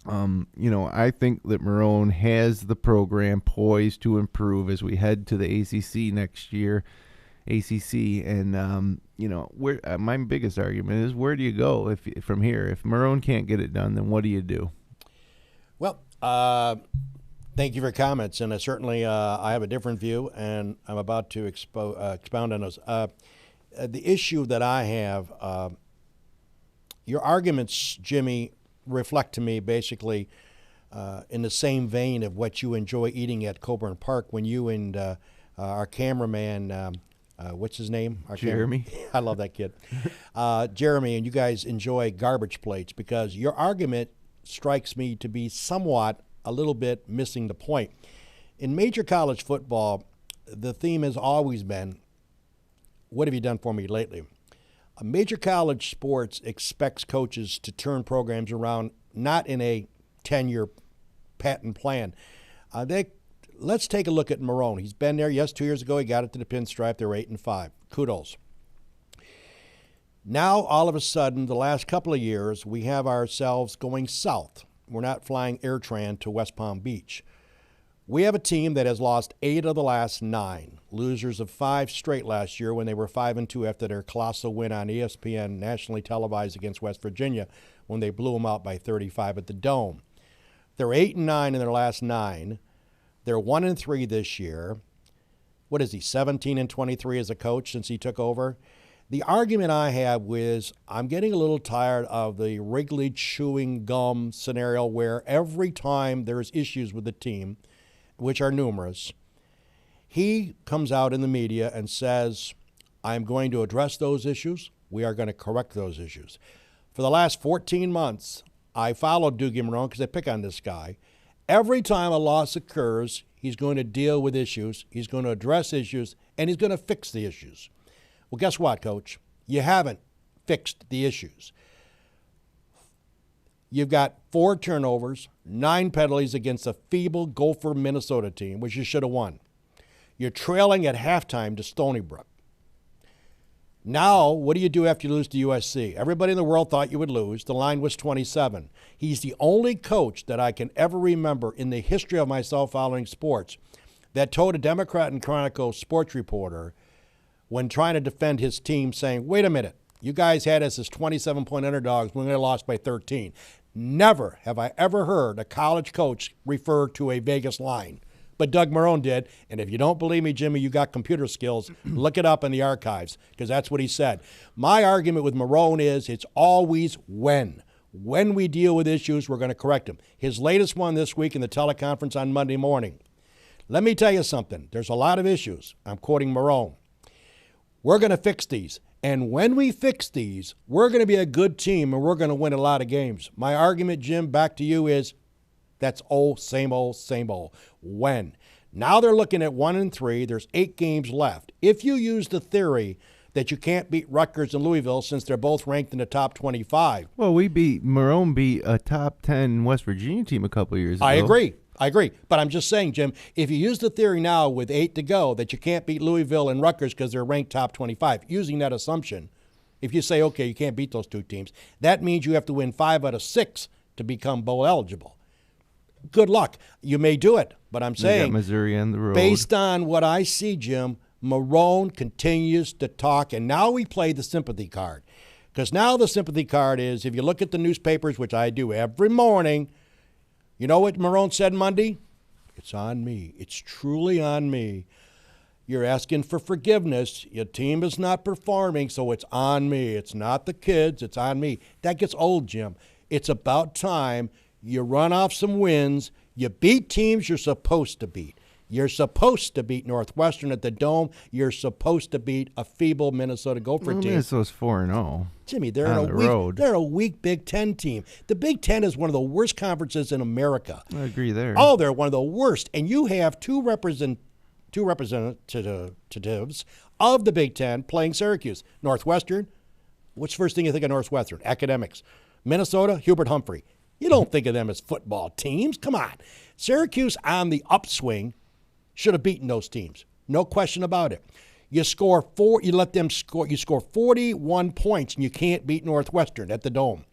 I think that Marrone has the program poised to improve as we head to the ACC next year. And where my biggest argument is, where do you go from here? If Marrone can't get it done, then what do you do? Well, thank you for your comments, and certainly I have a different view, and I'm about to expound on those. The issue that I have, your arguments, Jimmy, reflect to me basically in the same vein of what you enjoy eating at Coburn Park when you and our cameraman, what's his name? Jeremy. I love that kid. Jeremy, and you guys enjoy garbage plates, because your argument strikes me to be somewhat a little bit missing the point. In major college football, the theme has always been, what have you done for me lately? A major college sports expects coaches to turn programs around, not in a 10-year patent plan. Let's take a look at Marrone. He's been there. Yes, 2 years ago he got it to the pinstripe. They were 8-5. Kudos. Now, all of a sudden, the last couple of years, we have ourselves going south. We're not flying AirTran to West Palm Beach. We have a team that has lost 8 of the last 9, losers of 5 straight last year when they were 5-2 after their colossal win on ESPN, nationally televised against West Virginia, when they blew them out by 35 at the Dome. They're 8-9 in their last 9. They're 1-3 this year. What is he, 17-23 as a coach since he took over? The argument I have is I'm getting a little tired of the Wrigley chewing gum scenario where every time there's issues with the team, which are numerous, he comes out in the media and says, I'm going to address those issues. We are going to correct those issues. For the last 14 months, I followed Doug Marrone because I pick on this guy, Every time a loss occurs, he's going to deal with issues, he's going to address issues, and he's going to fix the issues. Well, guess what, Coach? You haven't fixed the issues. You've got 4 turnovers, 9 penalties against a feeble Gopher Minnesota team, which you should have won. You're trailing at halftime to Stony Brook. Now, what do you do after you lose to USC? Everybody in the world thought you would lose. The line was 27. He's the only coach that I can ever remember in the history of myself following sports that told a Democrat and Chronicle sports reporter when trying to defend his team saying, wait a minute, you guys had us as 27-point underdogs when we lost by 13. Never have I ever heard a college coach refer to a Vegas line. But Doug Marrone did, and if you don't believe me, Jimmy, you got computer skills. Look it up in the archives, because that's what he said. My argument with Marrone is it's always when. When we deal with issues, we're going to correct them. His latest one this week in the teleconference on Monday morning. Let me tell you something. There's a lot of issues. I'm quoting Marrone. We're going to fix these. And when we fix these, we're going to be a good team and we're going to win a lot of games. My argument, Jim, back to you is that's old, same old, same old. When? Now they're looking at 1-3. There's 8 games left. If you use the theory that you can't beat Rutgers and Louisville since they're both ranked in the top 25. Well, Marrone beat a top 10 West Virginia team a couple of years ago. I agree. But I'm just saying, Jim, if you use the theory now with 8 to go that you can't beat Louisville and Rutgers because they're ranked top 25, using that assumption, if you say, okay, you can't beat those 2 teams, that means you have to win 5 out of 6 to become bowl eligible. Good luck. You may do it, but I'm saying, Missouri on the road. Based on what I see, Jim, Marrone continues to talk, and now we play the sympathy card. Because now the sympathy card is, if you look at the newspapers, which I do every morning, you know what Marrone said Monday? It's on me. It's truly on me. You're asking for forgiveness. Your team is not performing, so it's on me. It's not the kids. It's on me. That gets old, Jim. It's about time you run off some wins. You beat teams you're supposed to beat. You're supposed to beat Northwestern at the Dome. You're supposed to beat a feeble Minnesota Gopher team. Minnesota's 4-0. Jimmy, they're a weak Big Ten team. The Big Ten is one of the worst conferences in America. I agree there. Oh, they're one of the worst. And you have two representatives of the Big Ten playing Syracuse. Northwestern, what's the first thing you think of Northwestern? Academics. Minnesota, Hubert Humphrey. You don't think of them as football teams. Come on. Syracuse on the upswing should have beaten those teams. No question about it. You score 41 points, and you can't beat Northwestern at the Dome.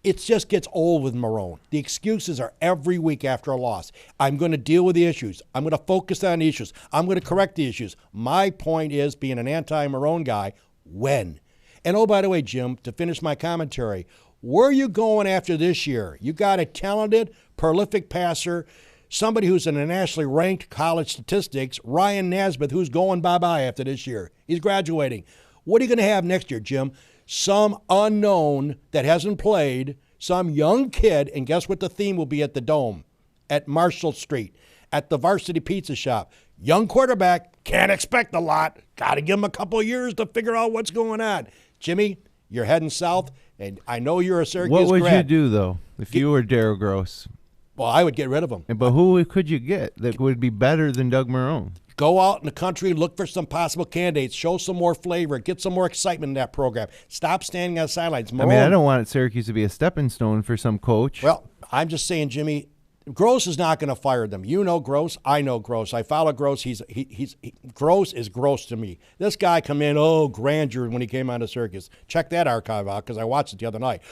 It just gets old with Marrone. The excuses are every week after a loss. I'm going to deal with the issues. I'm going to focus on the issues. I'm going to correct the issues. My point is, being an anti-Marrone guy, when? And oh, by the way, Jim, to finish my commentary, where are you going after this year? You got a talented, prolific passer, somebody who's in a nationally ranked college statistics, Ryan Nesbitt, who's going bye-bye after this year. He's graduating. What are you going to have next year, Jim? Some unknown that hasn't played, some young kid, and guess what the theme will be at the Dome, at Marshall Street, at the Varsity Pizza Shop. Young quarterback, can't expect a lot. Got to give him a couple of years to figure out what's going on. Jimmy, you're heading south, and I know you're a Syracuse grad. What would you do, though, if you were Darryl Gross? Well, I would get rid of him. But who could you get that would be better than Doug Marrone? Go out in the country, look for some possible candidates, show some more flavor, get some more excitement in that program. Stop standing on the sidelines. Marrone, I don't want Syracuse to be a stepping stone for some coach. Well, I'm just saying, Jimmy, Gross is not going to fire them. You know Gross. I know Gross. I follow Gross. Gross is gross to me. This guy come in, grandeur when he came on to Syracuse. Check that archive out because I watched it the other night.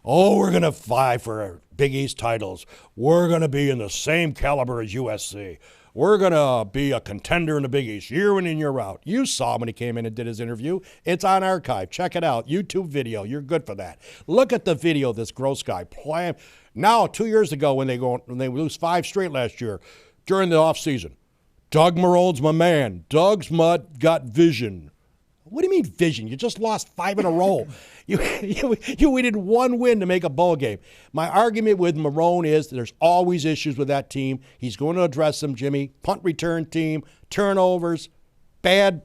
We're going to vie for Big East titles. We're going to be in the same caliber as USC. We're going to be a contender in the Big East year in and year out. You saw him when he came in and did his interview. It's on archive. Check it out. YouTube video. You're good for that. Look at the video of this Gross guy playing. Now, 2 years ago when they lose 5 straight last year during the offseason, Doug Marrone's my man. Doug's got vision. What do you mean vision? You just lost 5 in a row. You needed 1 win to make a bowl game. My argument with Marrone is there's always issues with that team. He's going to address them, Jimmy. Punt return team, turnovers, bad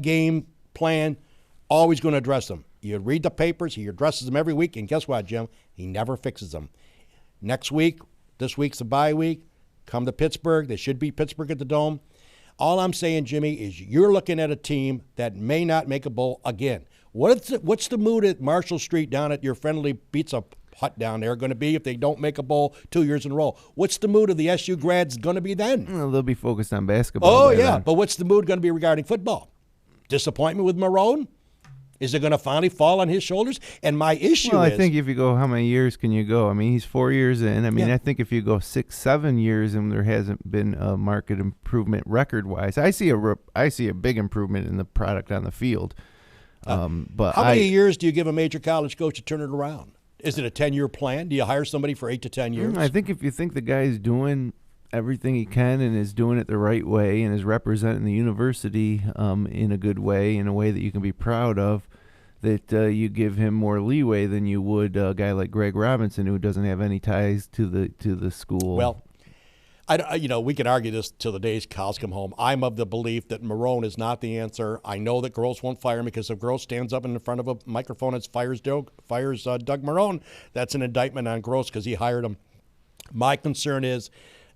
game plan, always going to address them. You read the papers, he addresses them every week, and guess what, Jim? He never fixes them. Next week, This week's a bye week. Come to Pittsburgh. They should beat Pittsburgh at the Dome. All I'm saying, Jimmy, is you're looking at a team that may not make a bowl again. What's the mood at Marshall Street down at your friendly pizza hut down there going to be if they don't make a bowl 2 years in a row? What's the mood of the SU grads going to be then? Well, they'll be focused on basketball. Oh, yeah, then. but what's the mood going to be regarding football? Disappointment with Marrone? Is it going to finally fall on his shoulders? And my issue well, is... I think if you go, how many years can you go? I mean, he's 4 years in. I mean, I think if you go 6, 7 years and there hasn't been a market improvement record-wise, I see a big improvement in the product on the field. But how many years do you give a major college coach to turn it around? Is it a 10-year plan? Do you hire somebody for 8 to 10 years? I think if you think the guy's doing everything he can and is doing it the right way and is representing the university in a good way, in a way that you can be proud of, that you give him more leeway than you would a guy like Greg Robinson, who doesn't have any ties to the school. Well, we can argue this till the day's cows come home. I'm of the belief that Marrone is not the answer. I know that Gross won't fire him because if Gross stands up in front of a microphone and fires Doug Marrone, that's an indictment on Gross because he hired him. My concern is,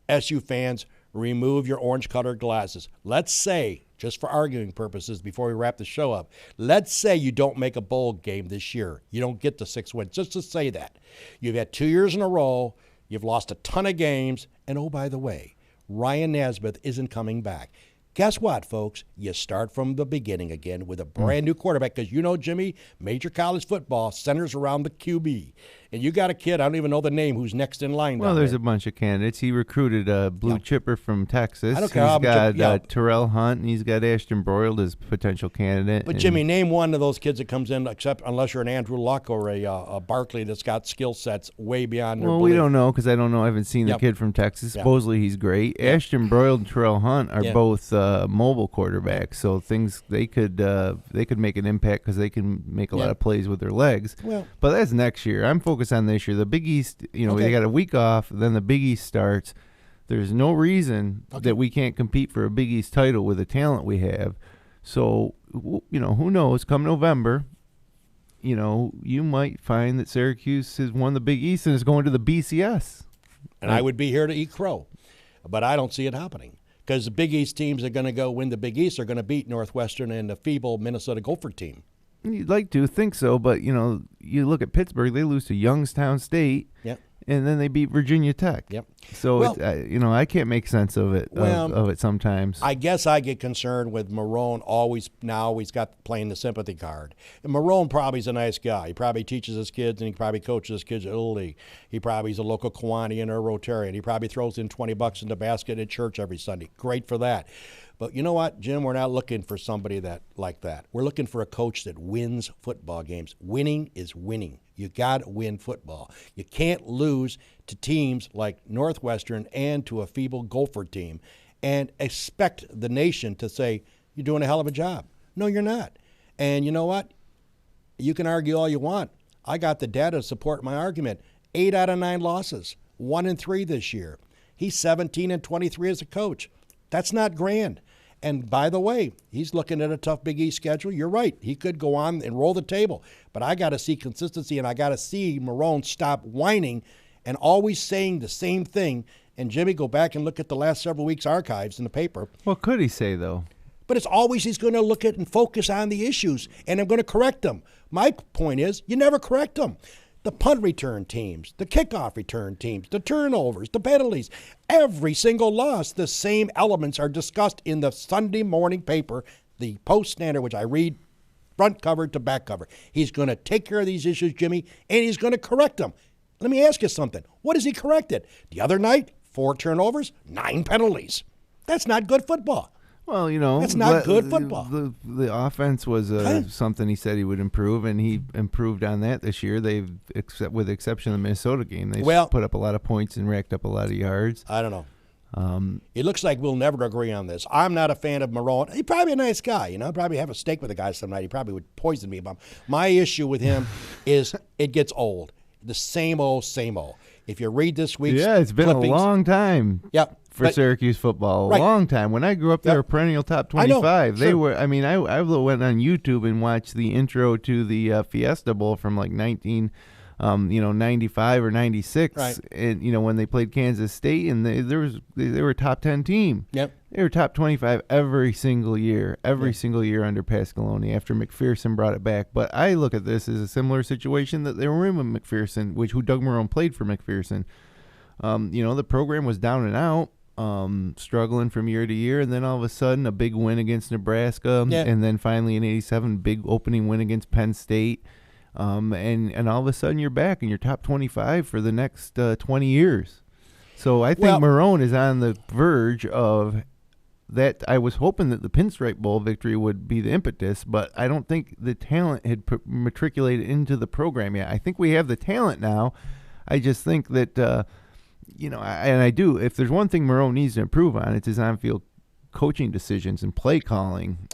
SU fans, remove your orange-colored glasses. Let's say, just for arguing purposes before we wrap the show up, let's say you don't make a bowl game this year. You don't get the 6 wins. Just to say that. You've had 2 years in a row. You've lost a ton of games. And, oh, by the way, Ryan Nesmith isn't coming back. Guess what, folks? You start from the beginning again with a brand-new quarterback because you know, Jimmy, major college football centers around the QB. And you got a kid, I don't even know the name, who's next in line. Well, there's a bunch of candidates. He recruited a blue chipper from Texas. I don't care he's got Terrell Hunt, and he's got Ashton Broyles as potential candidate. But, Jimmy, name one of those kids that comes in, except unless you're an Andrew Luck or a Barkley that's got skill sets way beyond their belief. We don't know because I don't know. I haven't seen the kid from Texas. Supposedly he's great. Ashton Broyles and Terrell Hunt are both mobile quarterbacks, so they could make an impact because they can make a lot of plays with their legs. Well, but that's next year. I'm focused on this year. The Big East, they got a week off, then the Big East starts. There's no reason that we can't compete for a Big East title with the talent we have. So, who knows? Come November, you might find that Syracuse has won the Big East and is going to the BCS. And I would be here to eat crow. But I don't see it happening because the Big East teams that are going to go win the Big East are going to beat Northwestern and the feeble Minnesota Gopher team. You'd like to think so, but, you look at Pittsburgh, they lose to Youngstown State, and then they beat Virginia Tech. Yep. So, I can't make sense of it of it sometimes. I guess I get concerned with Marrone he's got playing the sympathy card. And Marrone probably is a nice guy. He probably teaches his kids, and he probably coaches his kids at Little League. He probably is a local Kiwanian or a Rotarian. He probably throws in $20 in the basket at church every Sunday. Great for that. But you know what, Jim? We're not looking for somebody like that. We're looking for a coach that wins football games. Winning is winning. You got to win football. You can't lose to teams like Northwestern and to a feeble Gopher team and expect the nation to say, you're doing a hell of a job. No, you're not. And you know what? You can argue all you want. I got the data to support my argument. 8 out of 9 losses, 1-3 this year. He's 17-23 as a coach. That's not grand. And by the way, he's looking at a tough Big East schedule. You're right. He could go on and roll the table. But I got to see consistency, and I got to see Marrone stop whining and always saying the same thing. And, Jimmy, go back and look at the last several weeks' archives in the paper. What could he say, though? But it's always he's going to look at and focus on the issues, and I'm going to correct them. My point is you never correct them. The punt return teams, the kickoff return teams, the turnovers, the penalties, every single loss, the same elements are discussed in the Sunday morning paper, the Post-Standard, which I read front cover to back cover. He's going to take care of these issues, Jimmy, and he's going to correct them. Let me ask you something. What has he corrected? The other night, 4 turnovers, 9 penalties. That's not good football. Well, that's not good football. The offense was something he said he would improve, and he improved on that this year. With the exception of the Minnesota game, they put up a lot of points and racked up a lot of yards. I don't know. It looks like we'll never agree on this. I'm not a fan of Marrone. He's probably a nice guy, Probably have a steak with the guy some night. He probably would poison me. But my issue with him is it gets old. The same old, same old. If you read this week's it's been clippings, a long time. Yep. For Syracuse football, a long time. When I grew up, they were perennial top 25. They were. I mean, I went on YouTube and watched the intro to the Fiesta Bowl from like 19 95 or 96, Right. and when they played Kansas State, and they were a top 10 team. Yep. They were top 25 every single year under Pasqualoni after McPherson brought it back. But I look at this as a similar situation that they were in with McPherson, who Doug Marrone played for McPherson. The program was down and out, struggling from year to year, and then all of a sudden a big win against Nebraska, and then finally in '87, big opening win against Penn State. And all of a sudden you're back and you're top 25 for the next 20 years. So I think Marrone is on the verge of that. I was hoping that the Pinstripe Bowl victory would be the impetus, but I don't think the talent had matriculated into the program yet. I think we have the talent now. I just think that, I do. If there's one thing Marrone needs to improve on, it's his on-field coaching decisions and play calling.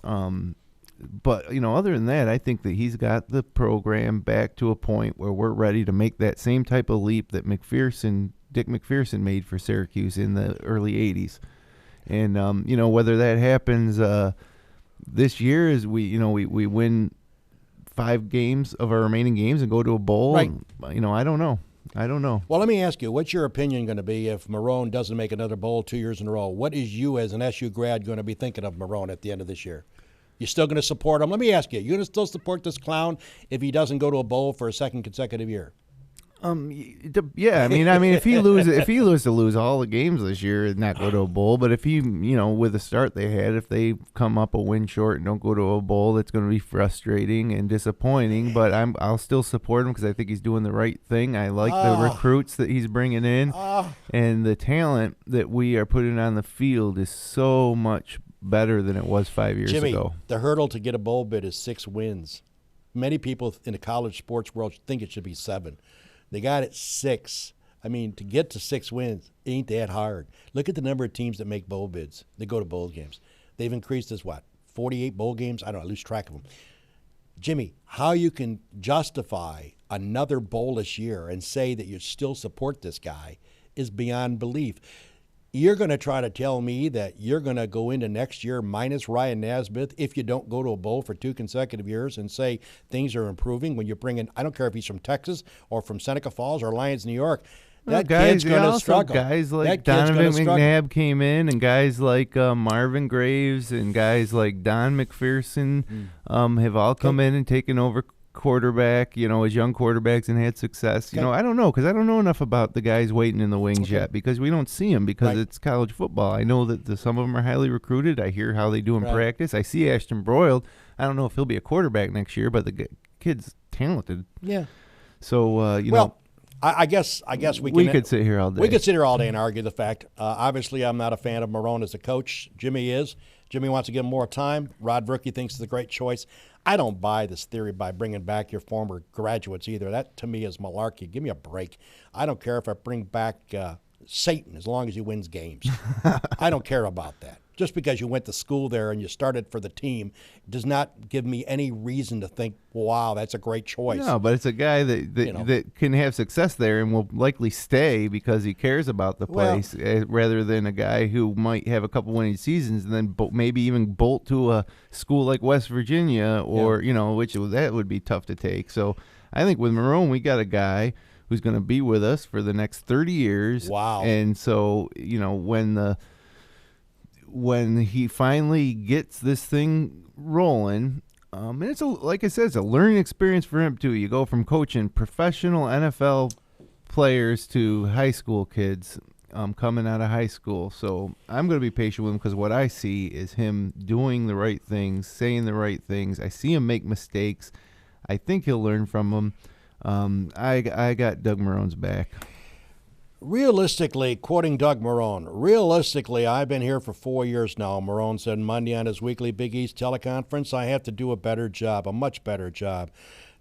But, other than that, I think that he's got the program back to a point where we're ready to make that same type of leap that Dick McPherson made for Syracuse in the early 80s. And, whether that happens this year is we win 5 games of our remaining games and go to a bowl. Right. I don't know. Well, let me ask you, what's your opinion going to be if Marrone doesn't make another bowl 2 years in a row? What is you as an SU grad going to be thinking of Marrone at the end of this year? You still going to support him? Let me ask you, going to still support this clown if he doesn't go to a bowl for a second consecutive year? Yeah. I mean, if he lose all the games this year and not go to a bowl, but if he, with the start they had, if they come up a win short and don't go to a bowl, that's going to be frustrating and disappointing. But I'll still support him because I think he's doing the right thing. I like the recruits that he's bringing in, and the talent that we are putting on the field is so much better than it was 5 years Jimmy, ago. The hurdle to get a bowl bid is 6 wins. Many people in the college sports world think it should be 7. They got it 6. I mean, to get to 6 wins ain't that hard. Look at the number of teams that make bowl bids. They go to bowl games. They've increased as 48 bowl games? I don't know. I lose track of them. Jimmy, how you can justify another bowl-less year and say that you still support this guy is beyond belief. You're going to try to tell me that you're going to go into next year minus Ryan Nesbitt if you don't go to a bowl for 2 consecutive years and say things are improving when you bring in, I don't care if he's from Texas or from Seneca Falls or Lyons, New York. That kid's going to struggle. Guys like Donovan McNabb came in, and guys like Marvin Graves and guys like Don McPherson have all come in and taken over quarterback, as young quarterbacks and had success. I don't know because I don't know enough about the guys waiting in the wings yet because we don't see them because it's college football. I know that some of them are highly recruited. I hear how they do in practice. I see Ashton Broyles. I don't know if he'll be a quarterback next year, but the kid's talented. Yeah. So, I guess we could sit here all day. We could sit here all day and argue the fact. Obviously, I'm not a fan of Marrone as a coach. Jimmy is. Jimmy wants to give him more time. Rod Verke thinks it's a great choice. I don't buy this theory by bringing back your former graduates either. That, to me, is malarkey. Give me a break. I don't care if I bring back Satan as long as he wins games. I don't care about that. Just because you went to school there and you started for the team does not give me any reason to think, wow, that's a great choice. No, but it's a guy that can have success there and will likely stay because he cares about the place rather than a guy who might have a couple winning seasons and then maybe even bolt to a school like West Virginia or, which that would be tough to take. So I think with Marrone, we got a guy who's going to be with us for the next 30 years. Wow. And so, when he finally gets this thing rolling, and it's like I said, it's a learning experience for him too. You go from coaching professional NFL players to high school kids coming out of high school. So I'm going to be patient with him because what I see is him doing the right things, saying the right things. I see him make mistakes. I think he'll learn from them. I got Doug Marrone's back. Realistically, quoting Doug Marrone, realistically, I've been here for 4 years now, Marrone said Monday on his weekly Big East teleconference. I have to do a better job, a much better job.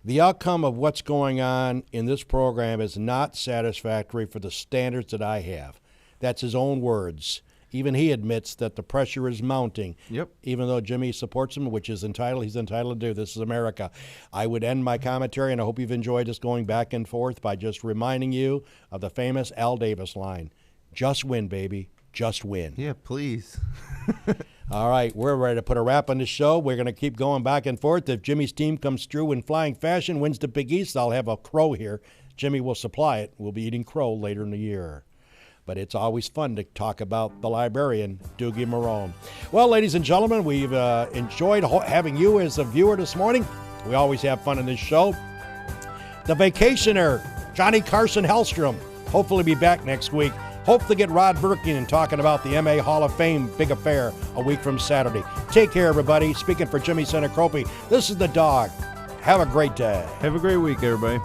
The outcome of what's going on in this program is not satisfactory for the standards that I have. That's his own words. Even he admits that the pressure is mounting. Yep. Even though Jimmy supports him, which he's entitled to do. This is America. I would end my commentary, and I hope you've enjoyed us going back and forth, by just reminding you of the famous Al Davis line. Just win, baby. Just win. Yeah, please. All right, we're ready to put a wrap on the show. We're going to keep going back and forth. If Jimmy's team comes through in flying fashion, wins the Big East, I'll have a crow here Jimmy will supply it. We'll be eating crow later in the year. But it's always fun to talk about the librarian, Doug Marrone. Well, ladies and gentlemen, we've enjoyed having you as a viewer this morning. We always have fun in this show. The vacationer, Johnny Carson Hellstrom, hopefully be back next week. Hope to get Rod Burkinen talking about the MA Hall of Fame big affair a week from Saturday. Take care, everybody. Speaking for Jimmy Senecropi, this is the Dog. Have a great day. Have a great week, everybody.